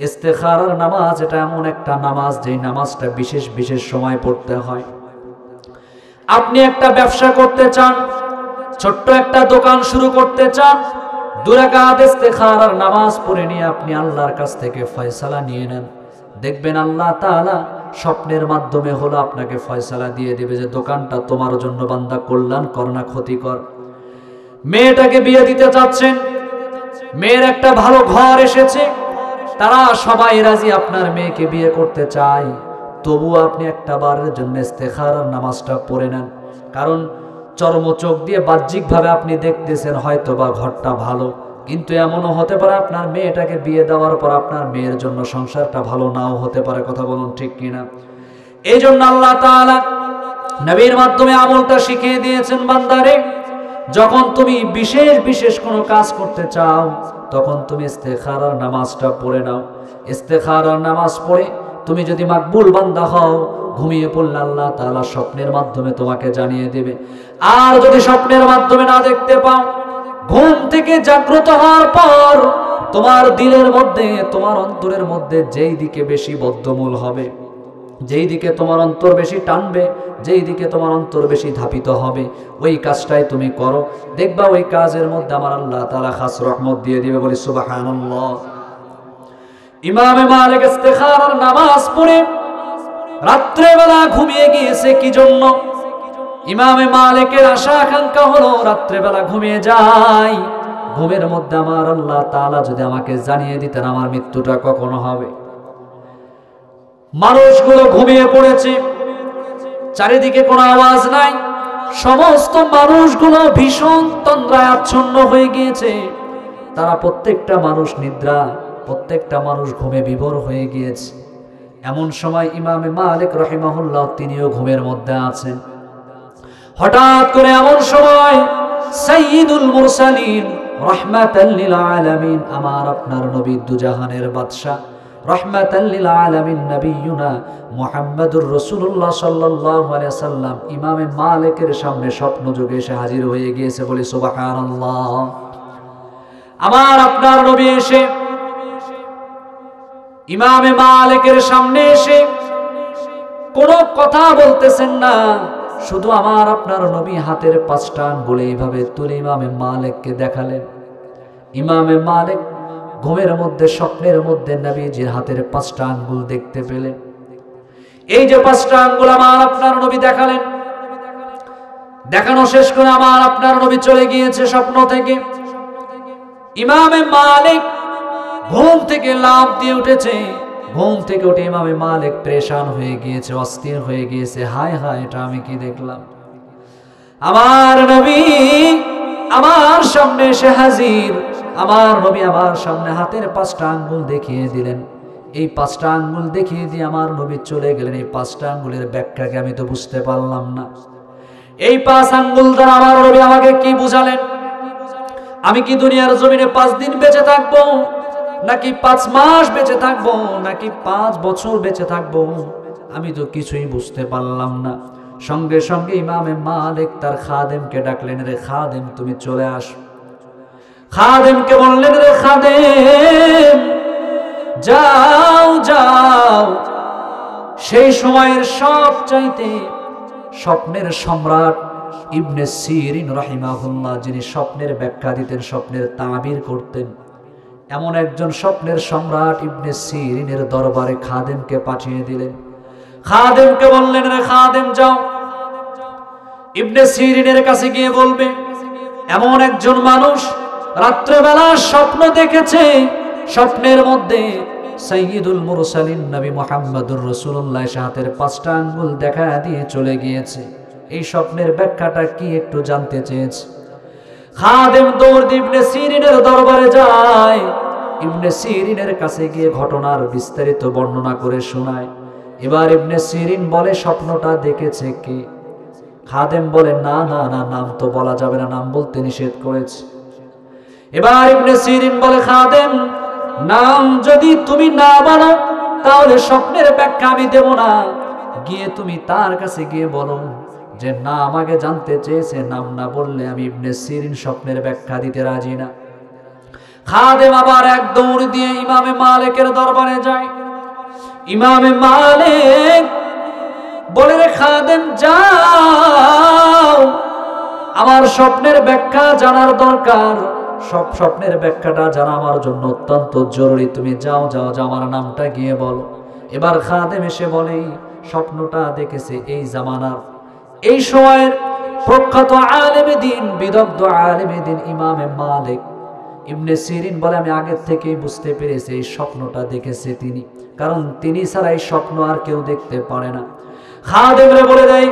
ইস্তিখারার নামাজ এটা এমন একটা নামাজ যেই নামাজটা বিশেষ বিশেষ সময় পড়তে হয়। আপনি একটা ব্যবসা করতে চান, ছোট্ট একটা দোকান শুরু করতে চান, 2 রাকাত ইস্তিখারার নামাজ পড়ে নিয়ে আপনি আল্লাহর কাছ থেকে ফয়সালা নিয়ে নেন, দেখবেন আল্লাহ তাআলা স্বপ্নের মাধ্যমে হলো আপনাকে ফয়সালা দিয়ে দেবে যে দোকানটা তোমার জন্য বান্দা কল্যাণকর না ক্ষতিকর। মেয়েটাকে বিয়ে দিতে চাচ্ছেন, মেয়ের একটা ভালো ঘর এসেছে, তারা সবাই রাজি আপনার মেয়েকে বিয়ে করতে চায়, তবু আপনি একটা বারের জন্য ইস্তিখারার নামাজটা পড়ে নেন। কারণ চর্মচোখ দিয়ে বাহ্যিকভাবে আপনি দেখতেছেন হয়তো বা ঘরটা ভালো, কিন্তু এমনও হতে পারে আপনার মেয়েটাকে বিয়ে দেওয়ার পর আপনার মেয়ের জন্য সংসারটা ভালো নাও হতে পারে। কথা বলুন ঠিক কিনা? এই জন্য আল্লাহ তাআলা নবীর মাধ্যমে আমলটা শিখিয়ে দিয়েছেন, বান্দারে যখন তুমি বিশেষ বিশেষ কোনো কাজ করতে চাও তখন তুমি ইস্তেখারার নামাজটা পড়ে নাও। ইস্তেখারার নামাজ পড়ে তুমি যদি মাকবুল বান্দা হও, ঘুমিয়ে পড়লে আল্লাহ তাআলা স্বপ্নের মাধ্যমে তোমাকে জানিয়ে দেবে। আর যদি স্বপ্নের মাধ্যমে না দেখতে পাও, ঘুম থেকে জাগ্রত হওয়ার পর তোমার দিলের মধ্যে, তোমার অন্তরের মধ্যে যেই দিকে বেশি বদ্ধমূল হবে, যেই দিকে তোমার অন্তর বেশি টানবে, যেই দিকে তোমার অন্তর বেশি ধাপিত হবে, ওই কাজটাই তুমি করো, দেখবা ওই কাজের মধ্যে আমার আল্লাহ তাআলা খাস রহমত দিয়ে দিবে। বলি সুবহানাল্লাহ। ইমামে মালিক ইস্তেখারার নামাজ পড়ে রাত্রেবেলা ঘুমিয়ে গিয়েছে কি জন্য? ইমামে মালিকের আশা আকাঙ্ক্ষা হলো রাত্রেবেলা ঘুমিয়ে যাই, ঘুমের মধ্যে আমার আল্লাহ তাআলা যদি আমাকে জানিয়ে দিতেন আমার মৃত্যুটা কখন হবে। মানুষগুলো ঘুমিয়ে পড়েছে, চারিদিকে কোনো আওয়াজ নাই, সমস্ত মানুষগুলো ভীষণ তন্দ্রায় আচ্ছন্ন হয়ে গিয়েছে। তারা প্রত্যেকটা মানুষ নিদ্রা, প্রত্যেকটা মানুষ ঘুমে বিভোর হয়ে গিয়েছে। এমন সময় ইমামে মালিক রাহিমাহুল্লাহ তিনিও ঘুমের মধ্যে আছেন। হঠাৎ করে এমন সময় সাইয়্যিদুল মুরসালিন রাহমাতাল লিল আলামিন, আমার আপনার নবী দুজাহানের বাদশা রাহমাতাল লিল আলামিন নবিয়ুনা মুহাম্মাদুর রাসূলুল্লাহ সাল্লাল্লাহু আলাইহি ওয়াসাল্লাম ইমামে মালিকের সামনে স্বপ্ন যোগে এসে হাজির হয়ে গিয়েছে। বলি সুবহানাল্লাহ। আমার আপনার নবী এসে ইমামে মালিকের সামনে এসে কোনো কথা বলতেছেন না, শুধু আমার আপনার নবী হাতের পাঁচটা আঙ্গুল এইভাবে তুলে ইমামে মালিককে দেখালেন। ইমামে মালিক ঘুমের মধ্যে, স্বপ্নের মধ্যে নবীজির হাতের পাঁচটা আঙ্গুল দেখতে পেলেন। এই যে পাঁচটা আঙ্গুল আমার আপনার নবী দেখালেন, দেখানো শেষ করে আমার আপনার নবী চলে গিয়েছে স্বপ্ন থেকে। ইমামে মালিক ঘুম থেকে লাফ দিয়ে উঠেছে। ঘুম থেকে উঠে ইমামে মালিক পরেশান হয়ে গিয়েছে, অস্থির হয়ে গিয়েছে। হায় হায়, এটা আমি কি দেখলাম? আমার নবী আমার সামনে এসে হাজির। আমার নবী আমার সামনে হাতের পাঁচটা আঙ্গুল দেখিয়ে দিলেন। এই পাঁচটা আঙ্গুল দেখিয়ে দিয়ে আমার নবী চলে গেলেন। এই পাঁচটা আঙ্গুলের ব্যাখ্যাকে আমি তো বুঝতে পারলাম না। এই পাঁচ আঙ্গুল দ্বারা আমার নবী আমাকে কি বুঝালেন? আমি কি দুনিয়ার জমিনে 5 দিন বেঁচে থাকবো, নাকি 5 মাস বেঁচে থাকবো, নাকি 5 বছর বেঁচে থাকবো? আমি তো কিছুই বুঝতে পারলাম না। সঙ্গে সঙ্গে ইমামে মালিক তার খাদেমকে ডাকলেন, রে খাদেম তুমি চলে আসো। খাদেমকে বললেন, রে খাদেম যাও যাও, সেই সময়ের সবচাইতে স্বপ্নের সম্রাট ইবনে সিরিন রাহিমাহুল্লাহ, যিনি স্বপ্নের ব্যাখ্যা দিতেন, স্বপ্নের তাবির করতেন, এমন একজন স্বপ্নের সম্রাট ইবনে সিরিনের দরবারে খাদেমকে পাঠিয়ে দিলেন। খাদেমকে বললেন, রে খাদেম যাও, ইবনে সিরিনের কাছে গিয়ে বলবে এমন একজন মানুষ রাত্রেবেলা স্বপ্ন দেখেছে, স্বপ্নের মধ্যে সাইয়্যিদুল মুরসালিন নবী মুহাম্মদুর রাসূলুল্লাহ হাতের পাঁচটা আঙ্গুল দেখা দিয়ে চলে গিয়েছে। এই স্বপ্নের ব্যাখ্যাটা কি একটু জানতে চেয়েছে। খাদেম দৌড় দিয়ে ইবনে সিরিনের দরবারে যায়। ইবনে সিরিনের কাছে গিয়ে ঘটনার বিস্তারিত বর্ণনা করে শোনায়। এবার ইবনে সিরিন বলে, স্বপ্নটা দেখেছে কে? খাদেম বলে, না না না, নাম তো বলা যাবে না, নাম বলতে নিষেধ করেছে। এবার ইবনে সিরিন বলে, খাদেম নাম যদি তুমি না বলো তাহলে স্বপ্নের ব্যাখ্যা আমি দেব না। গিয়ে তুমি তার কাছে গিয়ে বলো যে না, আমাকে জানতে চেয়েছে, নাম না বললে আমি ইবনে সিরিন স্বপ্নের ব্যাখ্যা দিতে রাজি না। খাদেম আবার এক দৌড় দিয়ে ইমামে মালিকের দরবারে যায়। ইমামে মালিক বলে, রে খাদেম যাও, আমার স্বপ্নের ব্যাখ্যা জানার দরকার, সব স্বপ্নের ব্যাখ্যাটা জানা আমার জন্য অত্যন্ত জরুরি, তুমি যাও যাও যাও, আমার নামটা গিয়ে বলো। এবার খাদেম এসে বলে, স্বপ্নটা দেখেছে এই জামানার, এই সময়ের প্রখ্যাত আলেমে দিন, বিদগ্ধ আলেমে দিন ইমামে মালিক। ইবনে সিরিন বলে, আমি আগের থেকেই বুঝতে পেরেছি এই স্বপ্নটা দেখেছে তিনি, কারণ তিনি ছাড়া এই স্বপ্ন আর কেউ দেখতে পারে না। খাদেম রে বলে দেয়,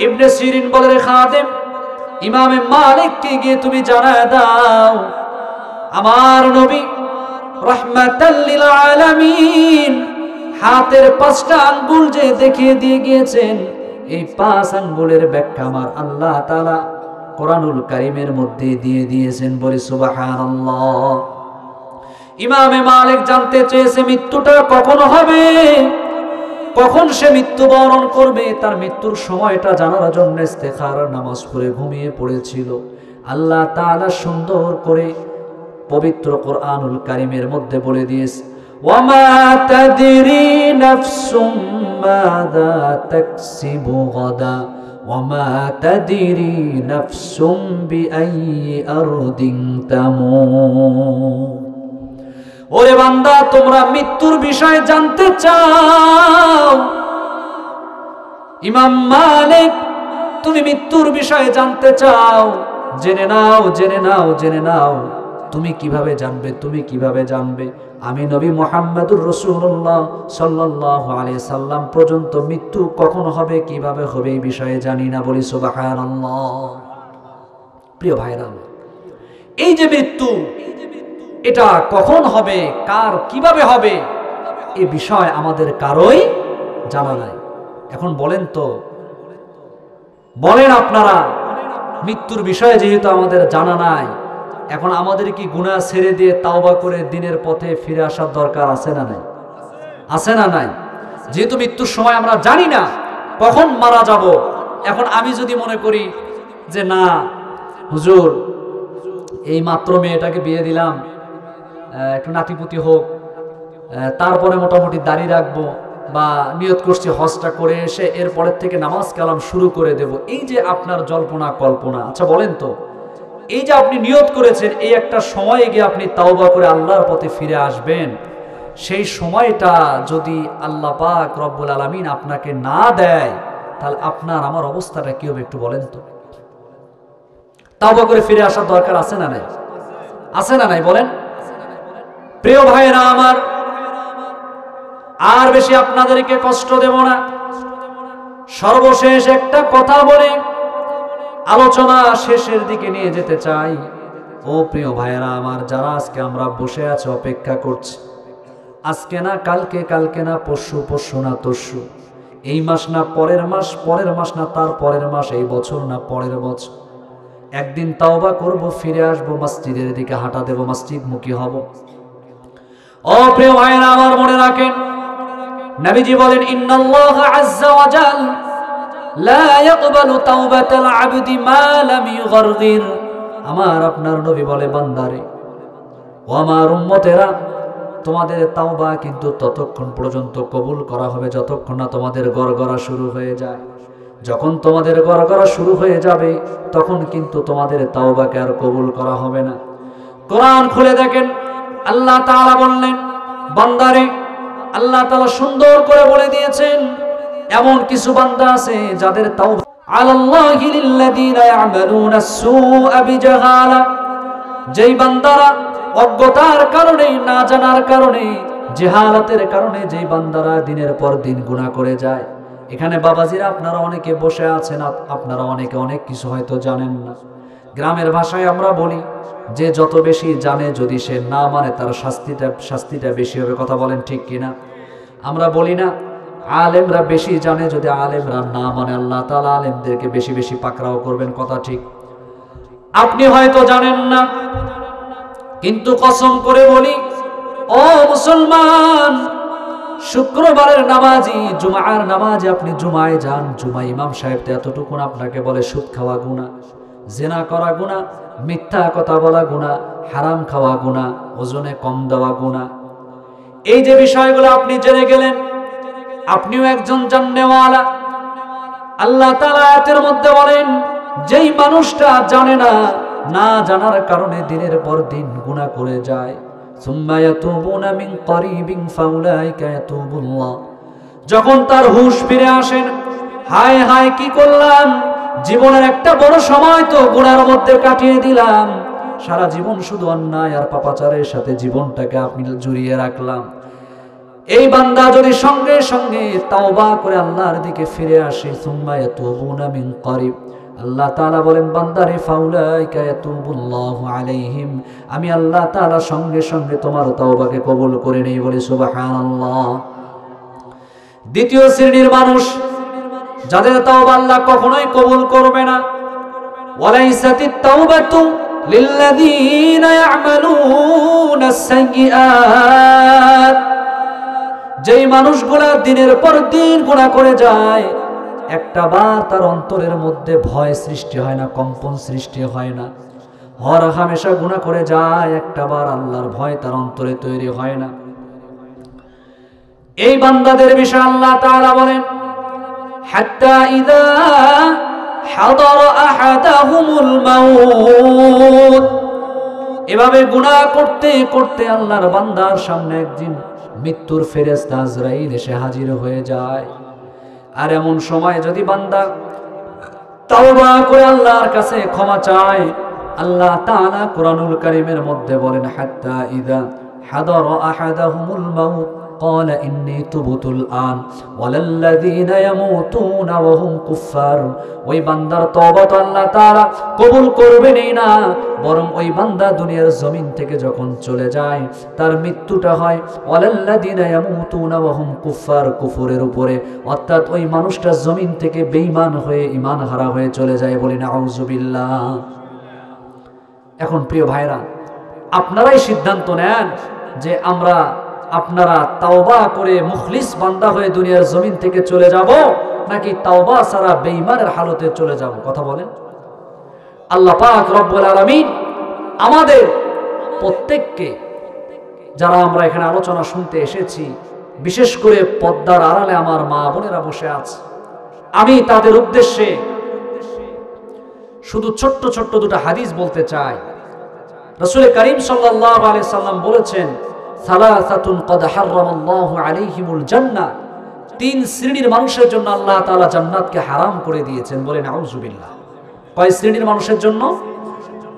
ইবনে সিরিন বলে, রে খাদেম ইমামে মালিককে গিয়ে তুমি জানায় দাও আমার নবী রাহমাতাল লিল আলামিন হাতের 5টা আঙ্গুল যে দেখিয়ে দিয়ে গিয়েছেন, এই 5 আঙ্গুলের ব্যাখ্যা আমার আল্লাহ তাআলা কোরআনুল কারীমের মধ্যে দিয়ে দিয়েছেন। বলি সুবহানাল্লাহ। ইমামে মালিক জানতে চেয়েছে মৃত্যুটা কখন হবে, কখন সে মৃত্যুবরণ করবে, তার মৃত্যুর সময়টা জানার জন্য ইস্তেখারার নামাজ পড়ে ঘুমিয়ে পড়েছিল। আল্লাহ তাআলা সুন্দর করে পবিত্র কোরআনুল কারীমের মধ্যে বলে দিয়েছে, ওয়ামা তাদরি নাফসুম মাযা তাকসিবু গাদা ওয়ামা তাদরি নাফসুম বিআইয়ি আরদিন তামুত। ওরে বান্দা, তোমরা মৃত্যুর বিষয়ে জানতে চাও? ইমাম মালিক, তুমি মৃত্যুর বিষয়ে জানতে চাও? জেনে নাও, জেনে নাও, জেনে নাও। তুমি কিভাবে জানবে? তুমি কিভাবে জানবে? আমি নবী মুহাম্মদুর রাসূলুল্লাহ সাল্লাল্লাহু আলাইহি সাল্লাম পর্যন্ত মৃত্যু কখন হবে, কিভাবে হবে এই বিষয়ে জানি না। বলি সুবহানাল্লাহ। প্রিয় ভাইরা, এই যে মৃত্যু, এটা কখন হবে, কার কিভাবে হবে, এই বিষয় আমাদের কারোই জানা নাই। এখন বলেন তো, বলেন আপনারা, মৃত্যুর বিষয়ে যেহেতু আমাদের জানা নাই, এখন আমাদের কি গুনাহ ছেড়ে দিয়ে তাওবা করে দিনের পথে ফিরে আসার দরকার আছে না নাই? আছে না নাই? যেহেতু মৃত্যুর সময় আমরা জানি না কখন মারা যাব, এখন আমি যদি মনে করি যে না হুজুর, এই মাত্র মেয়েটাকে বিয়ে দিলাম, একটু নাতিপুতি হোক, তারপরে মোটামুটি দাড়ি রাখবো, বা নিয়ত করছি হজটা করে এসে এরপরের থেকে নামাজ কালাম শুরু করে দেব, এই যে আপনার জল্পনা কল্পনা, আচ্ছা বলেন তো, এই যে আপনি নিয়ত করেছেন এই একটা সময়ে গিয়ে আপনি তাওবা করে আল্লাহর পথে ফিরে আসবেন, সেই সময়টা যদি আল্লাহ পাক রব্বুল আলামিন আপনাকে না দেয়, তাহলে আপনার আমার অবস্থাটা কি হবে একটু বলেন তো? তাওবা করে ফিরে আসার দরকার আছে না নাই? আছে না নাই বলেন? প্রিয় ভাইরা আমার, আর বেশি আপনাদেরকে কষ্ট দেব না, সর্বশেষ একটা কথা বলে আলোচনা শেষের দিকে নিয়ে যেতে চাই। ও প্রিয় ভাইরা আমার, যারা আজকে আমরা বসে আছি অপেক্ষা করছি, আজকে না কালকে, কালকে না পরশু, পরশু না তরশু, এই মাস না পরের মাস, পরের মাস না তার পরের মাস, এই বছর না পরের বছর, একদিন তাওবা করব, ফিরে আসবো, মসজিদের দিকে হাঁটা দেব, মসজিদমুখী হব। ও প্রিয় ভাইরা আমার, মনে রাখেন, নবীজি বলেন, ইন্নাল্লাহা আযজা ওয়া জাল লা ইয়াকবালু তাওবাতাল আবদি মা লাম ইউগারগির। আমার আপনার নবী বলে, বান্দারে, ও আমার উম্মতেরা, তোমাদের তাওবা কিন্তু ততক্ষণ পর্যন্ত কবুল করা হবে যতক্ষণ না তোমাদের গড়গড়া শুরু হয়ে যায়। যখন তোমাদের গড়গড়া শুরু হয়ে যাবে, তখন কিন্তু তোমাদের তাওবাকে আর কবুল করা হবে না। কোরআন খুলে দেখেন, আল্লাহ তাআলা বললেন, বান্দারে, আল্লাহ তাআলা সুন্দর করে বলে দিয়েছেন, এমন কিছু বান্দা আছে যাদের তাওবা আলাল্লাহি লিল্লাযিনা ইয়ামালুনা সুআ বিজাহালা, যেই বান্দারা অজ্ঞতার কারণে, না জানার কারণে, জাহালাতের কারণে যেই বান্দারা দিনের পর দিন গুনাহ করে যায়। এখানে বাবাজিরা আপনারা অনেকে বসে আছেন, আপনারা অনেকে অনেক কিছু হয়তো জানেন না। গ্রামের ভাষায় আমরা বলি যে যত বেশি জানে, যদি সে না মানে তার শাস্তিটা বেশি হবে। কথা বলেন ঠিক কিনা? আমরা বলি না আলেমরা বেশি জানে, যদি আলেমরা না মানে আল্লাহ তাআলা আলেমদেরকে বেশি বেশি পাকড়াও করবেন। কথা ঠিক। আপনি হয়তো জানেন না, কিন্তু কসম করে বলি, ও মুসলমান, শুক্রবারের নামাজি, জুমার নামাজি, আপনি জুমায় যান, জুমা ইমাম সাহেব তো এতটুকু আপনাকে বলে সুদ খাওয়া গুনাহ, জিনা করা গুনাহ, মিথ্যা কথা বলা গুনাহ, হারাম খাওয়া গুনাহ, ওজনে কম দেওয়া গুনাহ। এই যে বিষয়গুলো আপনি জেনে গেলেন, আপনিও একজন জাননেওয়ালা। আল্লাহ তাআলা আয়াতের মধ্যে বলেন, যেই মানুষটা জানে না, না জানার কারণে দিনের পর দিন গুনাহ করে যায়, সুম্মা ইয়াতুবুনা মিন করিবিন ফাউলাইকা ইয়াতুবুল্লাহ, যখন তার হুঁশ ফিরে আসেন, হায় হায় কি করলাম, জীবনের একটা বড় সময় তো গুনার মধ্যে কাটিয়ে দিলাম, সারা জীবন শুধু অন্যায় আর পাপাচারের সাথে জীবনটাকে আপনি জড়িয়ে রাখলাম। এই বান্দা যদি সঙ্গে সঙ্গে তাওবা করে আল্লাহর দিকে ফিরে আসে, সুম্মা ইয়াতুবুনা মিন করিব, আল্লাহ তাআলা বলেন, বান্দারে, ফাউলাইকা ইয়াতুবুল্লাহু আলাইহিম, আমি আল্লাহ তাআলা সঙ্গে সঙ্গে তোমার তাওবাকে কবুল করে নেই। বলে সুবহানাল্লাহ। দ্বিতীয় শ্রেণীর মানুষ যাদের তাওবা আল্লাহ কখনোই কবুল করবে না। ওয়ালাইসাতিত তাওবাতু লিল্লাযীনা ইয়ামালুনাস সাইয়্যাত, যেই মানুষগুলা দিনের পর দিন গুনাহ করে যায়, একটা বার তার অন্তরের মধ্যে ভয় সৃষ্টি হয় না, কম্পন সৃষ্টি হয় না, হর হামেশা গুনাহ করে যায়, একটা বার আল্লাহর ভয় তার অন্তরে তৈরি হয় না। এই বান্দাদের বিষয়ে আল্লাহ তাআলা বলেন, হাত্তা ইযা হাদারা আহাদাহুমুল মাউত, এভাবে গুনাহ করতে করতে আল্লাহর বান্দার সামনে একদিন মৃত্যুর ফেরেশতা আজরাইল এসে হাজির হয়ে যায়। আর এমন সময় যদি বান্দা তাওবা করে আল্লাহর কাছে ক্ষমা চায়, আল্লাহ তাআলা কুরআনুল কারীমের মধ্যে বলেন, হাত্তা ইযা হাদারা আহাদাহুমুল মাউত قال إني تبت الآن ولا الذين يموتون وهم كفار। ওই বান্দার তওবা তো আল্লাহ তাআলা কবুল করবেনই না, বরং ওই বান্দা দুনিয়ার জমিন থেকে যখন চলে যায় তার মৃত্যুটা হয় ওয়ালাল্লাযিনা ইয়ামুতুনা ওয়া হুম কুফার, কুফরের উপরে, অর্থাৎ ওই মানুষটা জমিন থেকে বেঈমান হয়ে ঈমান হারা হয়ে চলে যায়। বলি নাউযুবিল্লাহ। এখন প্রিয় ভাইরা, আপনারাই সিদ্ধান্ত নেন যে আপনারা তাওবা করে মুখলিস বান্দা হয়ে দুনিয়ার জমিন থেকে চলে যাব, নাকি তাওবা ছাড়া বেঈমানের হালতে চলে যাব? কথা বলেন। আল্লাহ পাক রব্বুল আলামিন আমাদের প্রত্যেককে, যারা আমরা এখানে আলোচনা শুনতে এসেছি, বিশেষ করে পর্দার আড়ালে আমার মা বোনেরা বসে আছে, আমি তাদের উদ্দেশ্যে শুধু ছোট্ট ছোট্ট দুটো হাদিস বলতে চাই। রাসূল করিম সাল্লাল্লাহু আলাইহি সাল্লাম বলেছেন, সালাসাতুন ক্বাদ হারামাল্লাহু আলাইহিমুল জান্নাহ, তিন শ্রেণীর মানুষের জন্য আল্লাহ তাআলা জান্নাতকে হারাম করে দিয়েছেন। বলেন নাউযুবিল্লাহ। কয় শ্রেণীর মানুষের জন্য?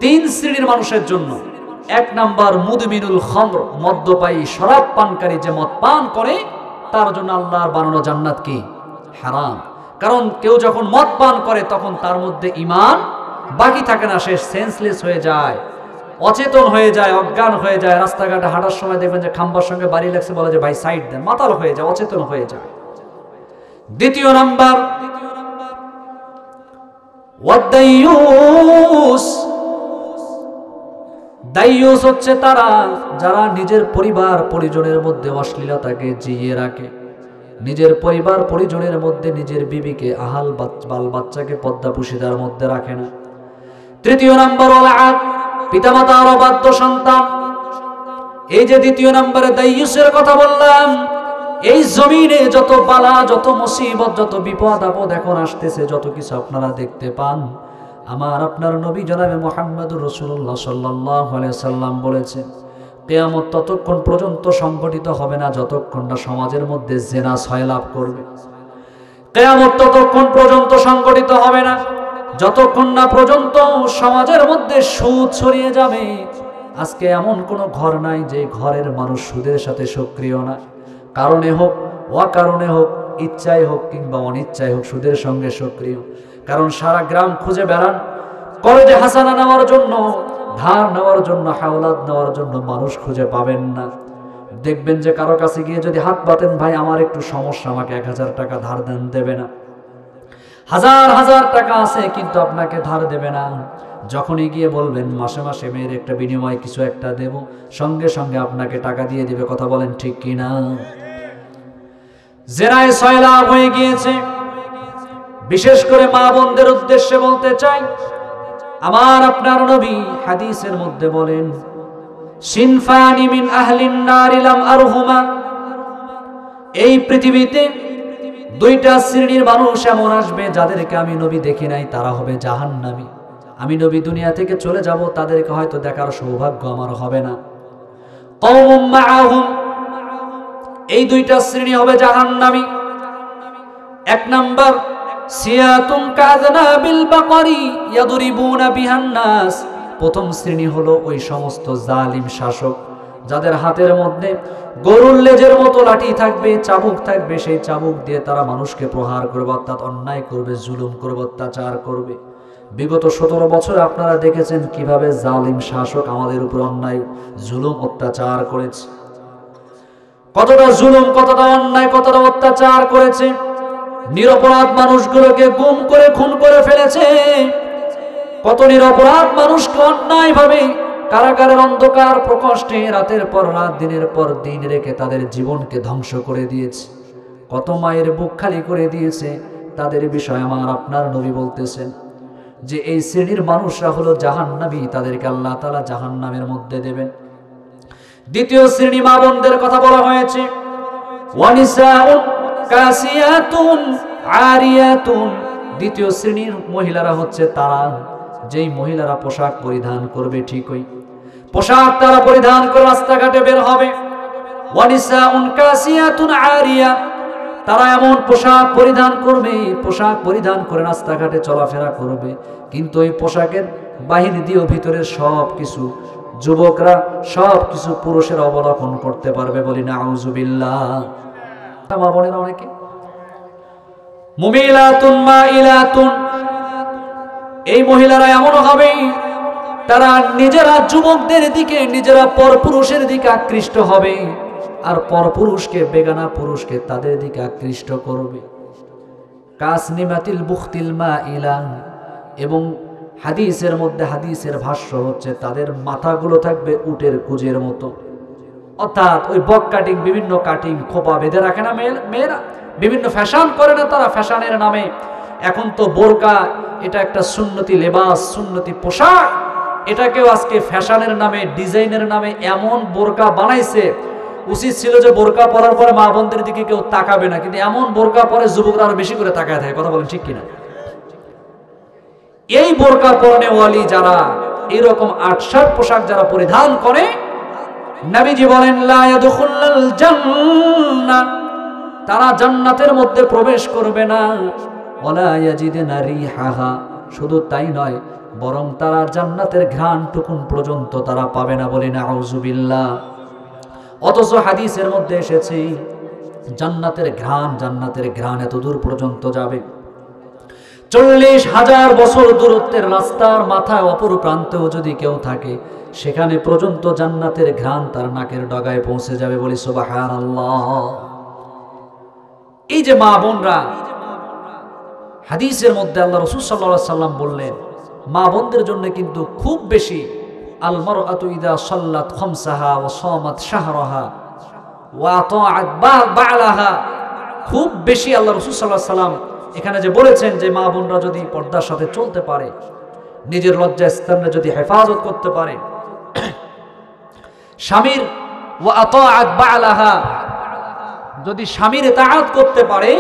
তিন শ্রেণীর মানুষের জন্য। এক নাম্বার মুদমিনুল খামর, মদ্যপায়ী, শরাব পানকারী, যে মদ পান করে তার জন্য আল্লাহর বানানো জান্নাত কি? হারাম। কারণ কেউ যখন মদ পান করে তখন তার মধ্যে ঈমান বাকি থাকে না, সে সেন্সলেস হয়ে যায়, অচেতন হয়ে যায়, অজ্ঞান হয়ে যায়। রাস্তাঘাটে হাঁটার সময় দেখবেন যে খাম্বার সঙ্গে বাড়ি লাগছে, বলে যে ভাই সাইড দেন, মাতাল হয়ে যায়, অচেতন হয়ে যায়। দ্বিতীয় নাম্বার ওয়াদাইয়ুস। দাইয়ুস হচ্ছে তারা যারা নিজের পরিবার পরিজনের মধ্যে অশ্লীলতাকে জিইয়ে রাখে, নিজের পরিবার পরিজনের মধ্যে নিজের বিবিকে, আহাল বাল বাচ্চাকে পর্দাপুশিদার মধ্যে রাখে না। তৃতীয় নাম্বার ওয়ালাআদ, পিতামাতার অবাধ্য সন্তান। এই যে দ্বিতীয় নম্বরে দাইয়ুসের কথা বললাম, এই জমিনে যত বালা, যত মুসিবত, যত বিপদ আপদ এখন আসতেছে, যত কিছু আপনারা দেখতে পান, আমার আপনার নবী জনাবে মুহাম্মদুর রাসূলুল্লাহ সাল্লাল্লাহু আলাইহি সাল্লাম বলেছেন, কিয়ামত ততক্ষণ পর্যন্ত সংগঠিত হবে না যতক্ষণ না সমাজের মধ্যে জিনা ছয়লাভ করবে। কিয়ামত ততক্ষণ পর্যন্ত সংগঠিত হবে না যতক্ষণ না পর্যন্ত সমাজের মধ্যে সুদ ছড়িয়ে যাবে। আজকে এমন কোনো ঘর নাই যে ঘরের মানুষ সুদের সাথে সক্রিয় না, কারণে হোক অকারণে হোক, ইচ্ছায় হোক কিংবা অনিচ্ছায় হোক, সুদের সঙ্গে সক্রিয়। কারণ সারা গ্রাম খুঁজে বেড়ান কলেজে হাসানা নেওয়ার জন্য, ধার নেওয়ার জন্য, হাওলাত নেওয়ার জন্য, মানুষ খুঁজে পাবেন না। দেখবেন যে কারো কাছে গিয়ে যদি হাত পাতেন, ভাই আমার একটু সমস্যা, আমাকে 1000 টাকা ধার দেন, দেবে না। হাজার হাজার টাকা আছে কিন্তু আপনাকে ধার দেবে না। যখনই গিয়ে বলবেন মাসে মাসে মেয়ের একটা বিনিময় কিছু একটা দেব, সঙ্গে সঙ্গে আপনাকে টাকা দিয়ে দিবে। কথা বলেন ঠিক কিনা? জেনায় সয়লাভ হয়ে গিয়েছে। বিশেষ করে মা বোনদের উদ্দেশ্যে বলতে চাই, আমার আপনার নবী হাদিসের মধ্যে বলেন, সিনফানি মিন আহলিন নার লাম আরহুমা, এই পৃথিবীতে দুইটা শ্রেণীর মানুষ এমন আসবে যাদেরকে আমি নবী দেখি নাই, তারা হবে জাহান্নামী। আমি নবী দুনিয়া থেকে চলে যাব, তাদেরকে হয়তো দেখার সৌভাগ্য আমার হবে না। কওমুম মাআহুম, এই দুইটা শ্রেণী হবে জাহান্নামী। এক নাম্বার সিয়াতুন কাযনাবিল বাকরি ইয়াদরিবুনা বিহান নাস, প্রথম শ্রেণী হলো ওই সমস্ত জালিম শাসক যাদের হাতের মধ্যে গরুর লেজের মতো লাঠি থাকবে, চাবুক থাকবে, সেই চাবুক দিয়ে তারা মানুষকে প্রহার করবে, অর্থাৎ অন্যায় করবে, জুলুম করবে, অত্যাচার করবে। বিগত 17 বছর আপনারা দেখেছেন কিভাবে জালিম শাসক আমাদের উপর অন্যায় জুলুম অত্যাচার করেছে। কতটা জুলুম, কতটা অন্যায়, কতটা অত্যাচার করেছে। নিরপরাধ মানুষগুলোকে গুম করে খুন করে ফেলেছে। কত নিরপরাধ মানুষকে অন্যায়ভাবে কারাগারের অন্ধকার প্রকোষ্ঠে রাতের পর রাত, দিনের পর দিন রেখে তাদের জীবনকে ধ্বংস করে দিয়েছে। কত মায়ের বুক খালি করে দিয়েছে। তাদের বিষয়ে আমার আপনার নবী বলতেছেন যে এই শ্রেণীর মানুষরা হলো জাহান্নামী, তাদেরকে আল্লাহ তাআলা জাহান্নামের মধ্যে দেবেন। দ্বিতীয় শ্রেণী মা বোনদের কথা বলা হয়েছে, ওয়ানিসাউন কাসিয়াতুন আরিয়াতুন। দ্বিতীয় শ্রেণীর মহিলারা হচ্ছে তারা যেই মহিলারা পোশাক পরিধান করবে, ঠিকই পোশাক তারা পরিধান করে রাস্তাঘাটে বের হবে। ওয়ানিসাউন কাসিয়াতুন আরিয়া, তারা এমন পোশাক পরিধান করবে, পোশাক পরিধান করে রাস্তাঘাটে চলাফেরা করবে, কিন্তু এই পোশাকের বাহির দিয়েও ভিতরের সব কিছু যুবকরা সব কিছু পুরুষের অবলোকন করতে পারবে। বলি নাউজুবিল্লাহ। মা বোনেরা অনেকে মুমিলাতুন মাইলাতুন, এই মহিলারা এমন হবে তারা নিজেরা যুবকদের দিকে, নিজেরা পরপুরুষের দিকে আকৃষ্ট হবে, আর পরপুরুষকে, বেগানা পুরুষকে তাদের দিকে আকৃষ্ট করবে। কাসনিমাতিল বুখতিল মাইলা, এবং হাদিসের মধ্যে হাদিসের ভাষ্য হচ্ছে তাদের মাথাগুলো থাকবে উটের কুজের মতো, অর্থাৎ ওই বক কাটিং, বিভিন্ন কাটিং খোপা বেঁধে রাখে না মেয়েরা, বিভিন্ন ফ্যাশন করে না তারা, ফ্যাশনের নামে। এখন তো বোরকা, এটা একটা সুন্নতি লেবাস, সুন্নতি পোশাক, এটাকেও আজকে ফ্যাশনের নামে, ডিজাইনের নামে এমন বোরকা বানাইছে। উচিত ছিল যে বোরকা পরার পরে মা বোনদের দিকে কেউ তাকাবে না, কিন্তু এমন বোরকা পরে যুবকরা আরো বেশি করে তাকায় থাকে। কথা বলেন ঠিক কিনা? এই বোরকা পরনেওয়ালি যারা, এরকম আটশাট পোশাক যারা পরিধান করে, নবীজি বলেন লা ইয়াদখুলুল জান্নাহ, তারা জান্নাতের মধ্যে প্রবেশ করবে না। ওয়ালা ইয়াজিদুনা রিহাহা, শুধু তাই নয়, বরং তারা জান্নাতের ঘ্রাণটুকুন পর্যন্ত তারা পাবে না। বলি নাউজুবিল্লাহ। অথচ হাদিসের মধ্যে এসেছে জান্নাতের ঘ্রাণ এত দূর পর্যন্ত যাবে। 40,000 বছর দূরত্বের রাস্তার মাথায় অপর প্রান্তেও যদি কেউ থাকে, সেখানে পর্যন্ত জান্নাতের ঘ্রাণ তার নাকের ডগায় পৌঁছে যাবে। বলি সুবহানাল্লাহ। এই যে মা বোনরা, হাদিসের মধ্যে আল্লাহ রাসূল সাল্লাল্লাহু আলাইহি সাল্লাম বললেন মা বোনদের জন্য কিন্তু খুব বেশি, আল মারআতু ইযা সাল্লাত খামসাহা ওয়া সামাত শাহরাহা ওয়া আতাআত বা'লাহা, খুব বেশি আল্লাহ রাসূল সাল্লাল্লাহু আলাইহি সাল্লাম এখানে যে বলেছেন যে মা বোনরা যদি পর্দার সাথে চলতে পারে, নিজের লজ্জাস্থানে যদি হেফাজত করতে পারে, স্বামীর ওয়া আতাআত বা'লাহা, যদি স্বামীর ইতাআত করতে পারে,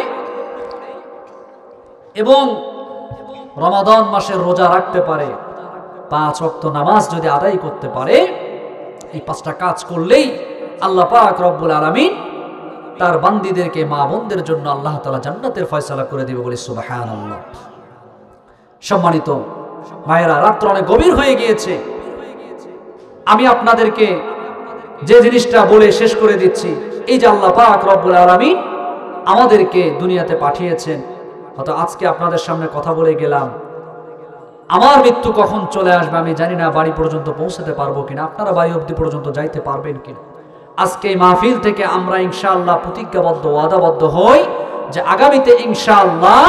এবং রমাদান মাসের রোজা রাখতে পারে, 5 ওয়াক্ত নামাজ যদি আদায় করতে পারে, এই 5টা কাজ করলেই আল্লাহ পাক রব্বুল আলামিন তার বান্দীদেরকে, মা বোনদের জন্য আল্লাহ তাআলা জান্নাতের ফয়সালা করে দিবে। বলি সুবহানাল্লাহ। সম্মানিত ভাইয়েরা, রাত্র অনেক গভীর হয়ে গিয়েছে। আমি আপনাদেরকে যে জিনিসটা বলে শেষ করে দিচ্ছি, এই যে আল্লাহ পাক রব্বুল আলামিন আমাদেরকে দুনিয়াতে পাঠিয়েছেন, হয়তো আজকে আপনাদের সামনে কথা বলে গেলাম, আমার মৃত্যু কখন চলে আসবে আমি জানি না, বাড়ি পর্যন্ত পৌঁছাতে পারবো কিনা, আপনারা বাড়ি অবধি পর্যন্ত যাইতে পারবেন কিনা। আজকে এই মাহফিল থেকে আমরা ইনশাআল্লাহ প্রতিজ্ঞাবদ্ধ, ওয়াদাবদ্ধ হই যে আগামীতে ইনশাআল্লাহ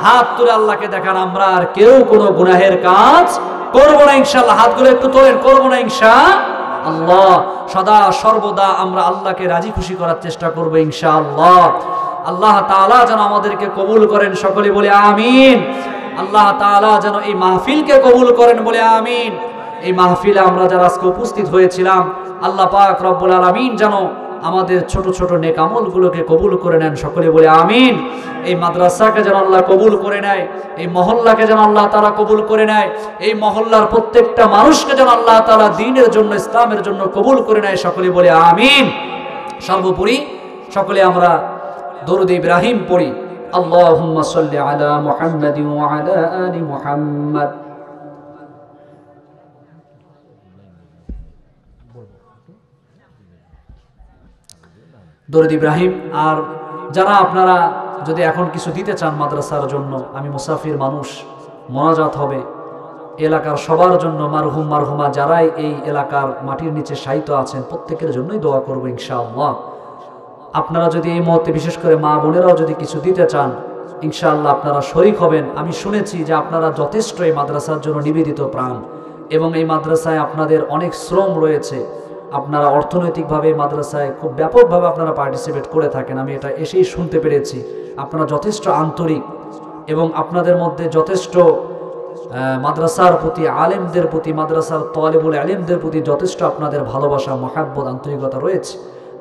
হাত তুলে আল্লাহকে দেখান, আমরা আর কেউ কোনো গুনাহের কাজ করবো না ইনশাআল্লাহ। হাতগুলো একটু তোলেন, করবো না ইনশাআল্লাহ। সদা সর্বদা আমরা আল্লাহকে রাজি খুশি করার চেষ্টা করবো ইনশাআল্লাহ। আল্লাহ তাআলা যেন আমাদেরকে কবুল করেন, সকলে বলে আমিন। আল্লাহ তাআলা যেন এই মাহফিলকে কবুল করেন, বলে আমিন। এই মাহফিলে আমরা যারা আজকে উপস্থিত হয়েছিলাম, আল্লাহ পাক রব্বুল আলামিন যেন আমাদের ছোট ছোট নেক আমলগুলোকে কবুল করে নেন, সকলে বলে আমিন। এই মাদ্রাসাকে যেন আল্লাহ কবুল করে নেয়, এই মহল্লাকে যেন আল্লাহ তাআলা কবুল করে নেয়, এই মহল্লার প্রত্যেকটা মানুষকে যেন আল্লাহ তাআলা দ্বীনের জন্য, ইসলামের জন্য কবুল করে নেয়, সকলে বলে আমিন। সর্বোপরি সকলে আমরা দরুদ ইব্রাহিম পড়ি। আল্লাহুম্মা সাল্লি আলা মুহাম্মাদিন ওয়া আলা আলি মুহাম্মাদ। দরুদ ইব্রাহিম। আর যারা আপনারা যদি এখন কিছু দিতে চান মাদ্রাসার জন্য, আমি মুসাফির মানুষ, মোনাজাত হবে এলাকার সবার জন্য, মারহুম মারহুমা যারাই এই এলাকার মাটির নিচে শায়িত আছেন প্রত্যেকের জন্যই দোয়া করব ইনশাআল্লাহ। আপনারা যদি এই মুহূর্তে বিশেষ করে মা বোনেরাও যদি কিছু দিতে চান, ইনশাআল্লাহ আপনারা শরীক হবেন। আমি শুনেছি যে আপনারা যথেষ্ট এই মাদ্রাসার জন্য নিবেদিত প্রাণ, এবং এই মাদ্রাসায় আপনাদের অনেক শ্রম রয়েছে। আপনারা অর্থনৈতিকভাবে মাদ্রাসায় খুব ব্যাপকভাবে আপনারা পার্টিসিপেট করে থাকেন, আমি এটা এসেই শুনতে পেরেছি। আপনারা যথেষ্ট আন্তরিক এবং আপনাদের মধ্যে যথেষ্ট মাদ্রাসার প্রতি, আলেমদের প্রতি, মাদ্রাসার তালেবুল আলেমদের প্রতি যথেষ্ট আপনাদের ভালোবাসা, মহাব্বত, আন্তরিকতা রয়েছে।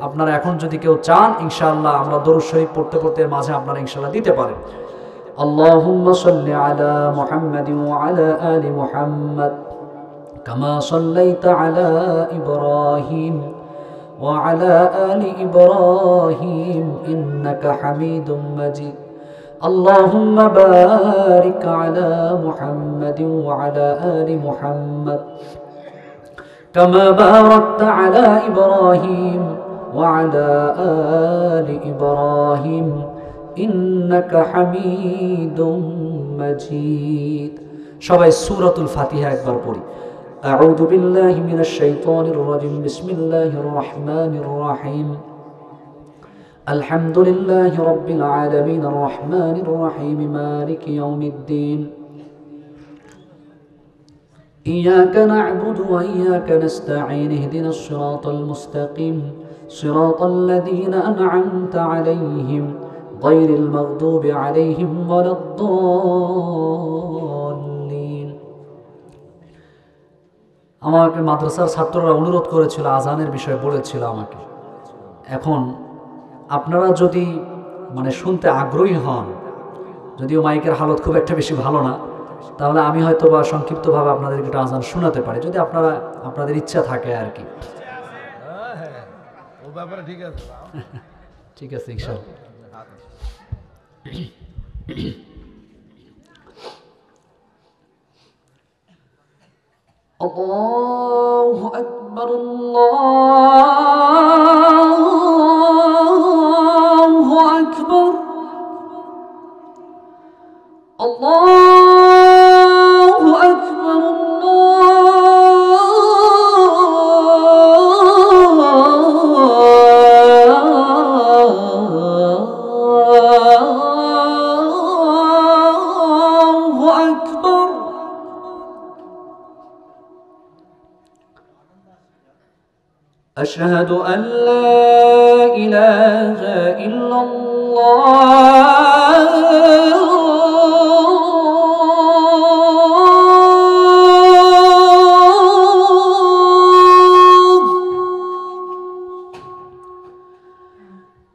আপনারা এখন যদি কেউ চান, ইনশাআল্লাহ আমরা দরুদ শরীফ পড়তে পড়তে মাঝে আপনারা ইনশাআল্লাহ দিতে পারেন। আল্লাহুম্মা সাল্লি আলা মুহাম্মাদিন ওয়া আলা আলি মুহাম্মাদ কামা সাল্লাইতা আলা ইব্রাহিম ওয়া আলা আলি ইব্রাহিম ইন্নাকা হামিদুম মাজিদ। اللهم بارك على محمد وعلى آل محمد كما باركت على إبراهيم وعلى آل إبراهيم إنك حميد مجيد. সবাই সূরাতুল ফাতিহা একবার পড়ি। أعوذ بالله من الشيطان الرجيم بسم الله الرحمن الرحيم الحمد لله رب العالمين الرحمن الرحيم مالك يوم الدين إياك نعبد وإياك نستعين اهدنا الصراط المستقيم صراط الذين أنعمت عليهم غير المغضوب عليهم ولا الضالين. আমাকে মাদ্রাসার ছাত্ররা অনুরোধ করেছিল, আজানের বিষয়ে বলেছিল আমাকে। এখন আপনারা যদি শুনতে আগ্রহী হন, যদিও মাইকের হালত খুব একটা বেশি ভালো না, তাহলে আমি হয়তো বা সংক্ষিপ্তভাবে আপনাদেরকে একটা আজান শোনাতে পারি, যদি আপনাদের ইচ্ছা থাকে আর কি। ঠিক আছে ইনশাআল্লাহ। আল্লাহু আকবার আল্লাহু আকবার আল্লাহু আকবার আল্লাহু আকবার। أشهد أن لا إله إلا الله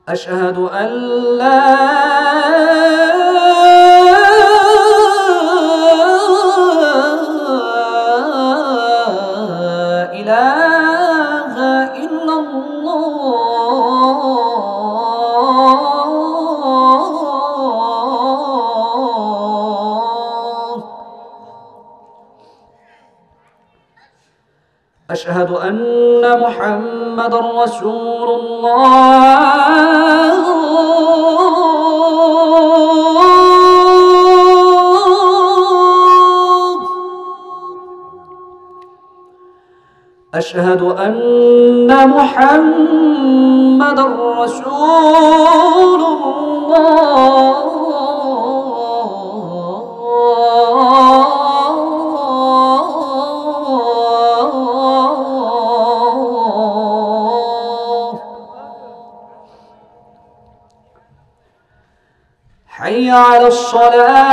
أشهد أن لا إله إلا الله أشهد أن محمد رسول الله أشهد أن محمد رسول الله حي على الصلاة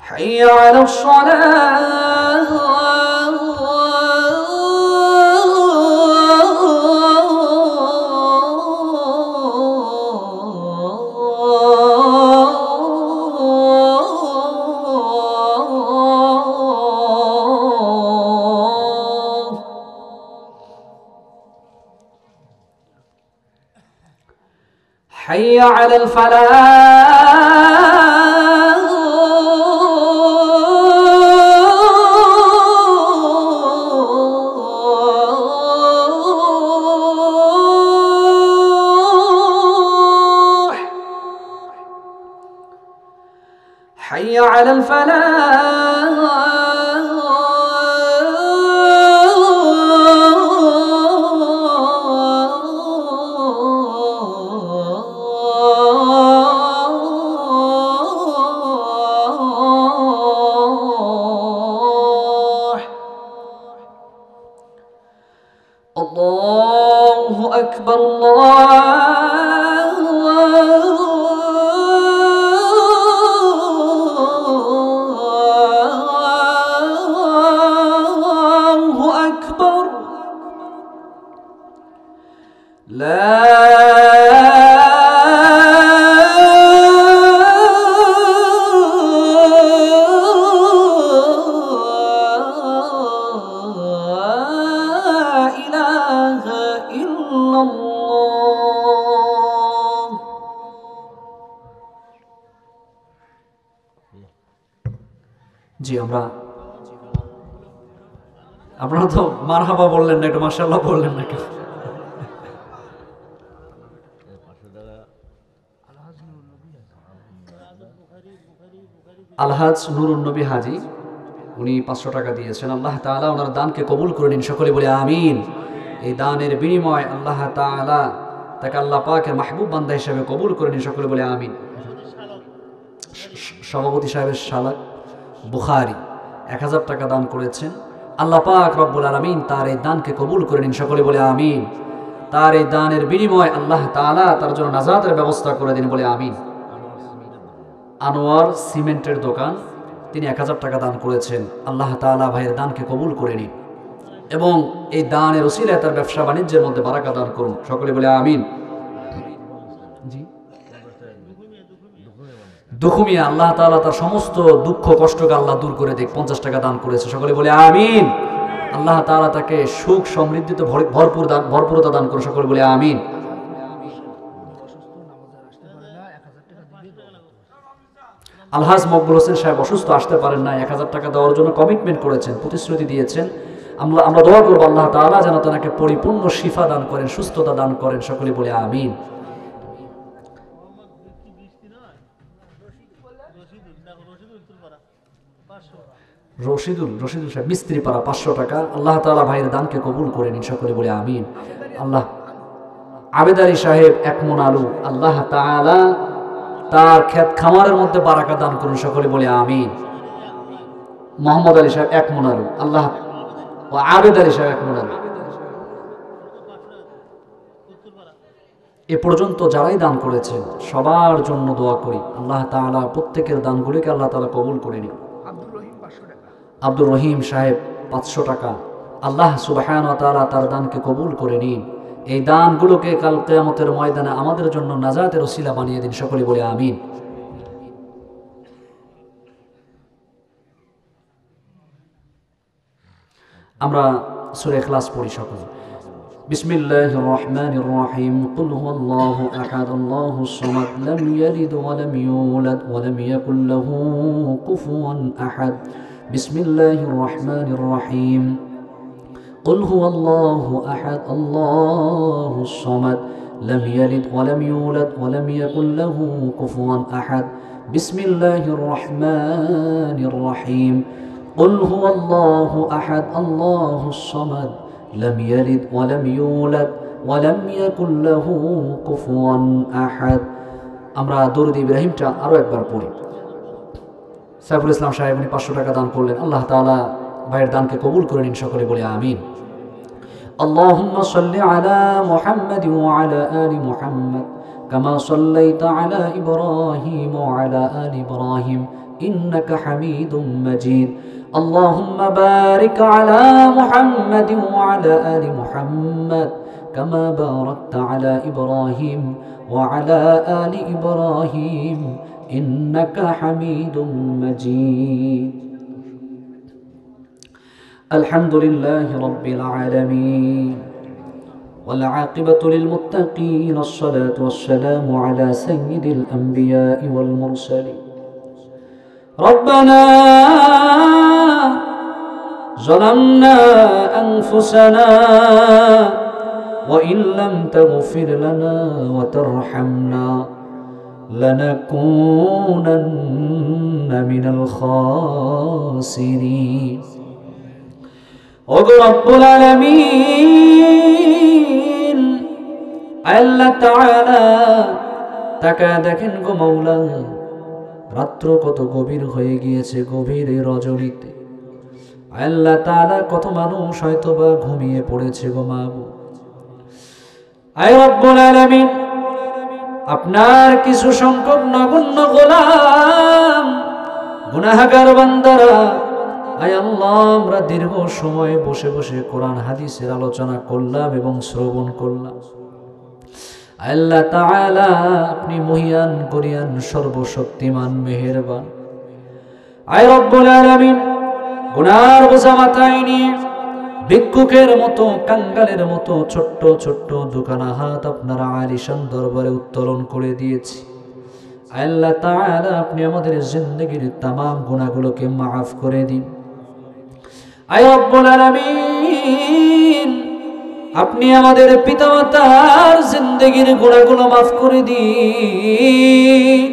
حي على الصلاة حي على الفلاح حي على الفلاح الله أكبر الله أكبر لا জি আপনারা তো মারহাবা বললেন না, একটু মাশাআল্লাহ বললেন না কেন? আলহাজ নুরুন নবী হাজি উনি 500 টাকা দিয়েছেন। আল্লাহ তাআলা ওনার দানকে কবুল করে নিন, সকলে বলে আমিন। এই দানের বিনিময় আল্লাহ তাআলা তাকে আল্লাহ পাকের মাহবুব বান্দা হিসেবে কবুল করে নিন, সকলে বলে আমিন। সভাপতি সাহেবের শালাক বুখারী 1000 টাকা দান করেছেন। আল্লাহ পাক রব্বুল আলামিন তার এই দানকে কবুল করে নিন, সকলে বলে আমিন। তার এই দানের বিনিময় আল্লাহ তাআলা তার জন্য নাজাতের ব্যবস্থা করে দিন, বলে আমিন। আনোয়ার সিমেন্টের দোকান, তিনি 1000 টাকা দান করেছেন। আল্লাহ তাআলা ভাইয়ের দানকে কবুল করে নিন এবং এই দানের ওসিলায় তার ব্যবসা বাণিজ্যের মধ্যে বারাকা দান করুন, সকলে বলে আমিন। দুখুমিয়া আল্লাহ তাআলা তার সমস্ত দুঃখ কষ্টকে আল্লাহ দূর করে দিক, 50 টাকা দান করেছে, সকলে বলে আমিন। আল্লাহ তাআলা তাকে সুখ সমৃদ্ধিতে ভরপুরতা দান করে, সকলে বলে আমিন। আলহাজ মকবুল হোসেন সাহেব অসুস্থ, আসতে পারেন না, 1000 টাকা দেওয়ার জন্য কমিটমেন্ট করেছেন, প্রতিশ্রুতি দিয়েছেন। আমরা দোয়া করবো আল্লাহ তাআলা যেন তাকে পরিপূর্ণ শিফা দান করেন, সুস্থতা দান করেন, সকলে বলে আমিন। রশিদুল সাহেব মিস্ত্রিপাড়া 500 টাকা, আল্লাহ তাআলা ভাইয়ের দানকে কবুল করে নিন, সকলে বলে আমিন। আল্লাহ আবেদ আলী সাহেব 1 মণ আলু, আল্লাহ তাআলা তার ক্ষেত খামারের মধ্যে বারাকা দান করুন, সকলে বলে আমিন। মোহাম্মদ আলী সাহেব 1 মণ আলু, আল্লাহ ও আবেদ আলী সাহেব 1 মণ আলু। এ পর্যন্ত যারাই দান করেছেন সবার জন্য দোয়া করি, আল্লাহ তাআলা প্রত্যেকের দানগুলিকে আল্লাহ তাআলা কবুল করে নিন। আব্দুর রহিম সাহেব 500 টাকা, আল্লাহ সুবহানাহু ওয়া তাআলা তার দানকে কবুল করে নিন। এই দানগুলোকে কাল কিয়ামতের ময়দানে আমাদের জন্য নাজাতের ওসিলা বানিয়ে দিন, সকলে বলে আমিন। আমরা সূরা ইখলাস পড়ি সকলে। বিসমিল্লাহির রহমানির রহিম। কুল হুয়াল্লাহু আহাদ আল্লাহুস সামাদ লাম ইয়ালিদ ওয়া লাম ইউলাদ ওয়া লাম ইয়াকুল লাহু কুফুয়ান আহাদ। বিসমিল্লাহির রহমানির রহিম। قل هو الله أحد الله الصمد لم يلد ولم يولد ولم يكن له كفوا أحد بسم الله الرحمن الرحيم قل هو الله أحد الله الصمد لم يلد ولم يولد ولم يكن له كفوا أحد আমরা দরুদ ইব্রাহিমটা আরো একবার পড়ি। সাইফুল ইসলাম সাহেব 500 টাকা দান করলেন, আল্লাহ তাআলা ভাইয়ের দানকে কবুল করে নিন, সকলে বলে আমিন। اللهم صل على محمد وعلى آل محمد كما صليت على إبراهيم وعلى آل إبراهيم إنك حميد مجيد اللهم بارك على محمد وعلى آل محمد كما باركت على إبراهيم وعلى آل إبراهيم إنك حميد مجيد الحمد لله رب العالمين والعاقبة للمتقين الصلاة والسلام على سيد الأنبياء والمرسلين ربنا ظلمنا أنفسنا وإن لم تغفر لنا وترحمنا لنكونن মিনাল খাসিরিন। ওগো রব্বুল আলামিন, আল্লাহ তাআলা তাকায় দেখেন গো মাওলা, রাত্র কত গভীর হয়ে গিয়েছে, গভীর এই রজনীতে আল্লাহ তাআলা কত মানুষ হয়তোবা ঘুমিয়ে পড়েছে গো মাবুদ। আয় রব্বুল আলামিন, আপনার কিছু সংখ্যক নগণ্য গোলাম গুনাহগার বান্দারা, আয় আল্লাহ, আমরা দীর্ঘ সময় বসে বসে কোরআন হাদিসের আলোচনা করলাম এবং শ্রবণ করলাম। আল্লাহ তাআলা আপনি মহিয়ান করিয়ান, সর্বশক্তিমান, মেহেরবান। আয় রব্বুল আলামিন, গুনার বোঝা মাথায় নিয়ে ভিক্ষুকের মতো, কাঙ্গালের মতো ছোট্ট ছোট্ট দুখানা হাত আপনার আলিশান দরবারে উত্তোলন করে দিয়েছি। আল্লাহ তাআলা আপনি আমাদের জিন্দেগীর তামাম গুনাহগুলোকে মাফ করে দিন। আয় রব্বুল আলামিন, আপনি আমাদের পিতামাতার জিন্দেগীর গুনাহগুলো মাফ করে দিন।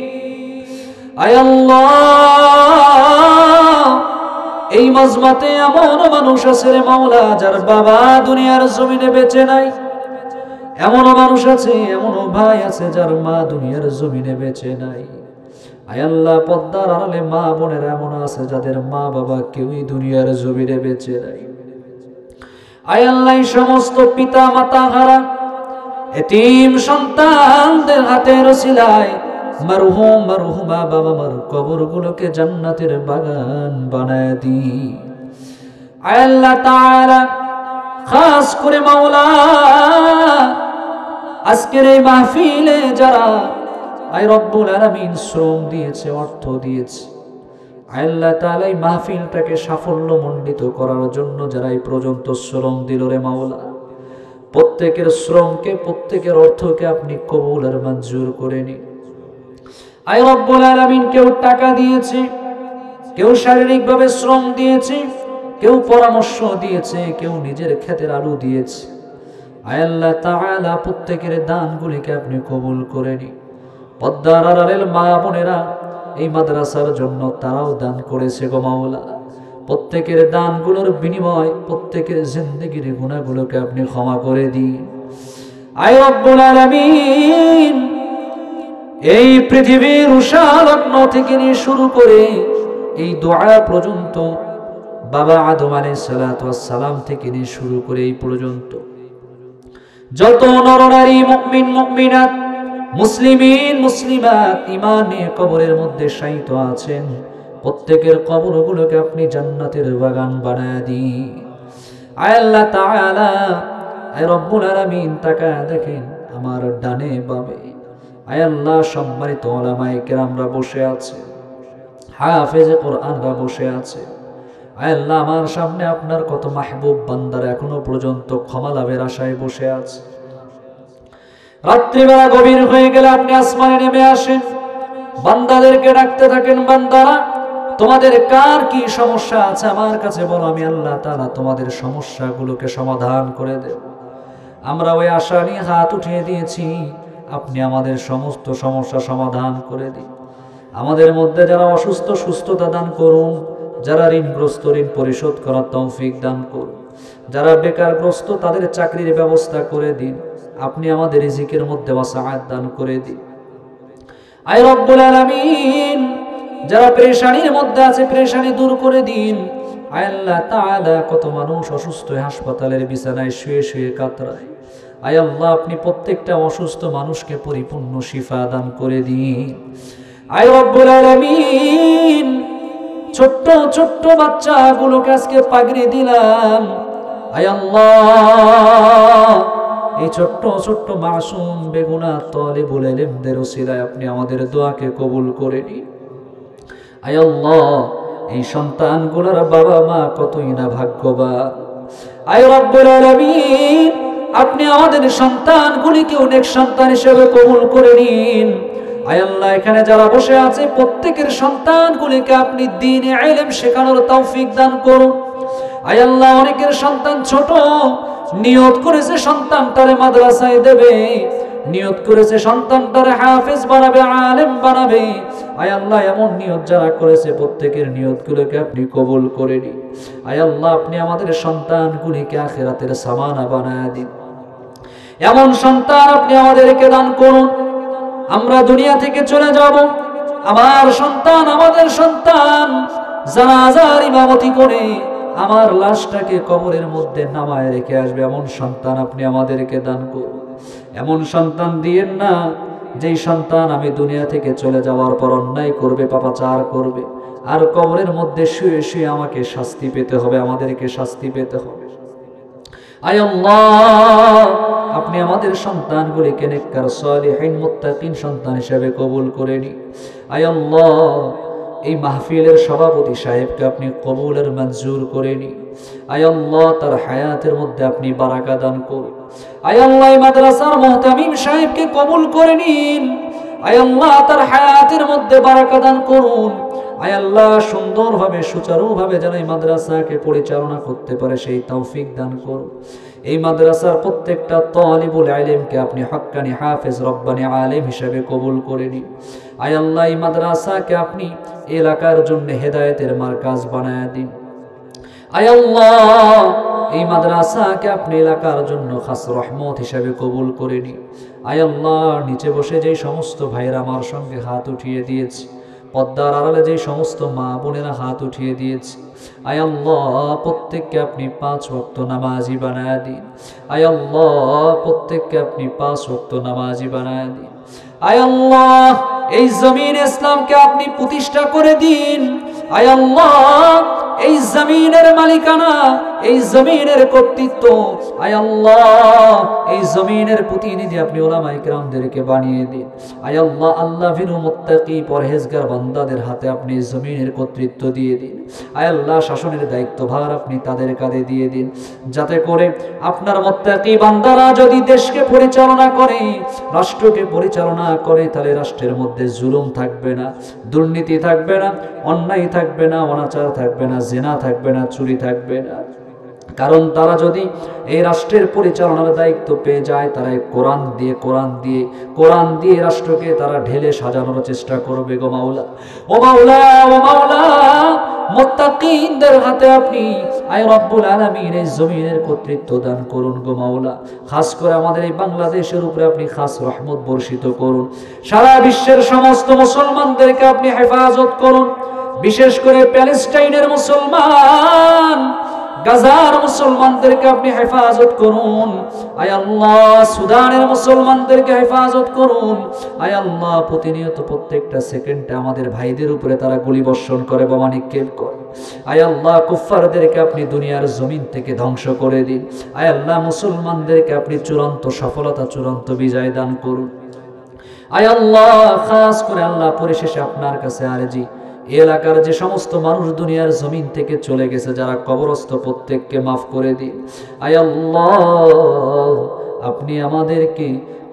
আয় আল্লাহ, এই মাজমাতে এমন মানুষ আছে রে মাওলা, যার বাবা দুনিয়ার জমিনে বেঁচে নাই। এমন মানুষ আছে, এমন ভাই আছে যার মা দুনিয়ার জমিনে বেঁচে নাই। আয় আল্লাহ, পদ্মার আড়ালে মা বোনের এমন আছে যাদের মা বাবা কেউই দুনিয়ার জমিনে বেঁচে নাই। আয় আল্লাহ, এই সমস্ত পিতা মাতা হারা এতিম সন্তানদের হাতের ওসিলায় মারহুম মারহুমা বাবা মার কবরগুলোকে জান্নাতের বাগান বানায় দি। আয় আল্লাহ তাআলা, খাস করে মাওলা, আজকের এই মাহফিলে যারা আয় রব্বুল আলামিন শ্রম দিয়েছে, অর্থ দিয়েছে, আয় আল্লাহ তাআলা এই মাহফিলটাকে সাফল্যমণ্ডিত করার জন্য যারা এই পর্যন্ত শ্রম দিল রে মাওলা, প্রত্যেকের শ্রমকে, প্রত্যেকের অর্থকে আপনি কবুল আর মঞ্জুর করে নিন। আয় রব্বুল আলামিন, কেউ টাকা দিয়েছে, কেউ শারীরিকভাবে শ্রম দিয়েছে, কেউ পরামর্শ দিয়েছে, কেউ নিজের ক্ষেতের আলু দিয়েছে। আয় আল্লাহ তাআলা, প্রত্যেকের দানগুলিকে আপনি কবুল করে নিন। পদ্মার আড়ালের মা বোনেরা এই মাদ্রাসার জন্য তারাও দান করেছে গো মাওলা, প্রত্যেকের দানগুলোর বিনিময় প্রত্যেকের জিন্দেগীর গুনাহগুলোকে আপনি ক্ষমা করে দিন। আয় রব্বুল আলামিন, এই পৃথিবীর উষা লগ্ন থেকে নিয়ে শুরু করে এই দোয়া পর্যন্ত, বাবা আদম আলাইহিস সালাতু ওয়াস সালাম থেকে নিয়ে শুরু করে এই পর্যন্ত যত নরনারী, মুমিন মুমিনাত, মুসলিমিন মুসলিমাত ঈমানে কবরের মধ্যে শায়িত আছেন, প্রত্যেকের কবরগুলোকে আপনি জান্নাতের বাগান বানায় দিন। আয় আল্লাহ তাআলা, আয় রব্বুল আলামিন, তাকায় দেখেন আমার ডানে বামে, আয় আল্লাহ, সম্মানিত উলামায়ে কেরামরা বসে আছে, হাফেজে কোরআনরা বসে আছে। আয় আল্লাহ, আমার সামনে আপনার কত মাহবুব বান্দারা এখনো পর্যন্ত ক্ষমা লাভের আশায় বসে আছে। রাত্রিবেলা গভীর হয়ে গেলে আপনি আসমানে নেমে আসেন, বান্দাদেরকে ডাকতে থাকেন, বান্দারা তোমাদের কার কি সমস্যা আছে আমার কাছে বলো, আমি আল্লাহ তাআলা তোমাদের সমস্যাগুলোকে সমাধান করে দেব। আমরা ওই আশা নিয়ে হাত উঠিয়ে দিয়েছি, আপনি আমাদের সমস্ত সমস্যা সমাধান করে দিন। আমাদের মধ্যে যারা অসুস্থ সুস্থতা দান করুন, যারা ঋণগ্রস্ত ঋণ পরিশোধ করার তৌফিক দান করুন, যারা বেকারগ্রস্ত তাদের চাকরির ব্যবস্থা করে দিন। আপনি আমাদের রিজিকের মধ্যে ওয়াসাআত দান করে দিন। আয় রব্বুল আলামিন, যারা পেরেশানির মধ্যে আছে পেরেশানি দূর করে দিন। আয় আল্লাহ তাআলা, কত মানুষ অসুস্থ হয়ে হাসপাতালের বিছানায় শুয়ে শুয়ে কাতরায়। আয় আল্লাহ, আপনি প্রত্যেকটা অসুস্থ মানুষকে পরিপূর্ণ শিফা দান করে দিন। আয় রব্বুল আলামিন, ছোট্ট ছোট্ট বাচ্চাগুলোকে আজকে পাগড়ি দিলাম। আয় আল্লাহ, এই ছোট্ট ছোট্ট মাসুম বেগুনা তালিবুল ইলমদের ওসিলায় আপনি আমাদের দোয়াকে কবুল করে নিন। আয় আল্লাহ, এই সন্তানগুলোর বাবা মা কতই না ভাগ্যবান। আয় রব্বুল আলামিন, আপনি আমাদের সন্তানগুলিকে অনেক সন্তান হিসেবে কবুল করে নিন। আয় আল্লাহ, এখানে যারা বসে আছে প্রত্যেকের সন্তানগুলিকে আপনি দ্বীনে ইলম শেখানোর তৌফিক দান করুন। আয় আল্লাহ, অনেকের সন্তান ছোট, নিয়ত করেছে সন্তানটারে মাদ্রাসায় দেবে, নিয়ত করেছে সন্তানটারে হাফেজ বানাবে, আলেম বানাবে। আয় আল্লাহ এমন নিয়ত যারা করেছে প্রত্যেকের নিয়তগুলোকে আপনি কবুল করে নিন। আয় আল্লাহ আপনি আমাদের সন্তানগুলিকে আখিরাতের সামানা বানায় দিন। এমন সন্তান আপনি আমাদেরকে দান করুন, আমরা দুনিয়া থেকে চলে যাব, আমার সন্তান আমাদের সন্তান জানাজার ইমামতি করে আমার লাশটাকে কবরের মধ্যে নামায় রেখে আসবে, এমন সন্তান আপনি আমাদেরকে দান করুন। এমন সন্তান দিয়েন না যেই সন্তান আমি দুনিয়া থেকে চলে যাওয়ার পর অন্যায় করবে, পাপাচার করবে, আর কবরের মধ্যে শুয়ে শুয়ে আমাকে শাস্তি পেতে হবে, আমাদেরকে শাস্তি পেতে হবে। আয় আল্লাহ আপনি আমাদের সন্তানগুলিকে নেককার সালিহিন মুত্তাকিন সন্তান হিসেবে কবুল করে নিন। আয় আল্লাহ এই মাহফিলের সভাপতি সাহেবকে আপনি কবুলের মঞ্জুর করে নিন। আয় আল্লাহ তার হায়াতের মধ্যে আপনি বারাকা দান করুন। আয় আল্লাহ এই মাদ্রাসার মুহতামিম সাহেবকে কবুল করে নিন। আয় আল্লাহ তার হায়াতের মধ্যে বারাকা দান করুন। আয় আল্লাহ সুন্দরভাবে সুচারুভাবে যেন এই মাদ্রাসাকে পরিচালনা করতে পারে সেই তৌফিক দান করুন। এই মাদ্রাসার প্রত্যেকটা তালিবুল ইলমকে আপনি হক্কানি হাফেজ রব্বানি আলেম হিসেবে কবুল করে নিন। আয় আল্লাহ এই মাদ্রাসাকে আপনি এলাকার জন্য হেদায়েতের মার্কাজ বানায় দিন। আয় আল্লাহ এই মাদ্রাসাকে আপনি এলাকার জন্য খাস রহমত হিসেবে কবুল করে নিন। আয় আল্লাহ নিচে বসে যেই সমস্ত ভাইরা আমার সঙ্গে হাত উঠিয়ে দিয়েছে, পদ্মার আড়ালে যে সমস্ত মা বোনেরা হাত উঠিয়ে দিয়েছে, আয় আল্লাহ প্রত্যেককে আপনি 5 ওয়াক্ত নামাজি বানায় দিন। আয় আল্লাহ প্রত্যেককে আপনি 5 ওয়াক্ত নামাজি বানায় দিন। আয় আল্লাহ এই জমিন ইসলামকে আপনি প্রতিষ্ঠা করে দিন। আয় আল্লাহ এই জমিনের মালিকানা, এই জমিনের কর্তৃত্ব, আয় আল্লাহ এই জমিনের প্রতিনিধি আপনি উলামায়ে কেরামদেরকে বানিয়ে দিন। আয় আল্লাহ আল্লাহ ভীরু মুত্তাকি পরহেজগার বান্দাদের হাতে আপনি জমিনের কর্তৃত্ব দিয়ে দিন। আয় আল্লাহ শাসনের দায়িত্বভার আপনি তাদের কাঁধে দিয়ে দিন, যাতে করে আপনার মুত্তাকি বান্দারা যদি দেশকে পরিচালনা করে, রাষ্ট্রকে পরিচালনা করে, তাহলে রাষ্ট্রের মধ্যে জুলুম থাকবে না, দুর্নীতি থাকবে না, অন্যায় থাকবে না, অনাচার থাকবে না, জিনা থাকবে না, চুরি থাকবে না। কারণ তারা যদি এই রাষ্ট্রের পরিচালনার দায়িত্ব পেয়ে যায়, তারা কোরআন দিয়ে রাষ্ট্রকে তারা ঢেলে সাজানোর চেষ্টা করবে। গো মাওলা, ও মাওলা, ও মাওলা, মুত্তাকিনদের হাতে আপনি আয় রব্বুল আলামিন এই জমিনের কর্তৃত্ব দান করুন। গো মাওলা, খাস করে আমাদের এই বাংলাদেশের উপরে আপনি খাস রহমত বর্ষিত করুন। সারা বিশ্বের সমস্ত মুসলমানদেরকে আপনি হেফাজত করুন। বিশেষ করে প্যালেস্টাইনের মুসলমান, গাজার মুসলমানদেরকে আপনি হেফাজত করুন। আয় আল্লাহ সুদানের মুসলমানদেরকে হেফাজত করুন। আয় আল্লাহ প্রতিনিয়ত প্রত্যেকটা সেকেন্ডে আমাদের ভাইদের উপরে তারা গুলি বর্ষণ করে, বোমা নিক্ষেপ করে। আয় আল্লাহ কুফফারদেরকে আপনি দুনিয়ার জমিন থেকে ধ্বংস করে দিন। আয় আল্লাহ মুসলমানদেরকে আপনি চূড়ান্ত সফলতা, চূড়ান্ত বিজয় দান করুন। আয় আল্লাহ খাস করে আল্লাহ পরিশেষে আপনার কাছে আরজি, এলাকার যে সমস্ত মানুষ দুনিয়ার জমিন থেকে চলে গেছে, যারা কবরস্থ, প্রত্যেককে মাফ করে দিন। আয় আল্লাহ আপনি আমাদেরকে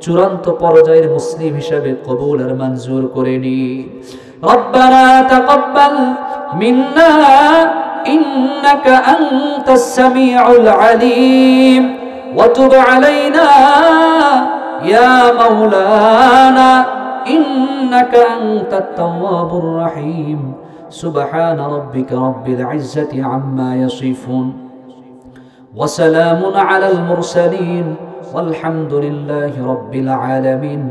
চূড়ান্ত পর্যায়ের মুসলিম হিসেবে কবুল আর মঞ্জুর করে নিন। রব্বানা তাকাব্বাল মিন্না ইন্নাকা আনতাস সামিউল আলিম ওয়া তুব আলাইনা ইয়া মাওলানা إنك أنت التواب الرحيم سبحان ربك رب العزة عما يصفون وسلام على المرسلين والحمد لله رب العالمين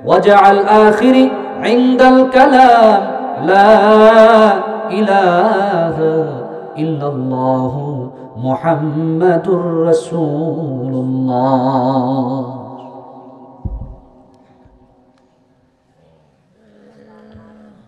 وجعل آخر عند الكلام لا إله إلا الله محمد رسول الله.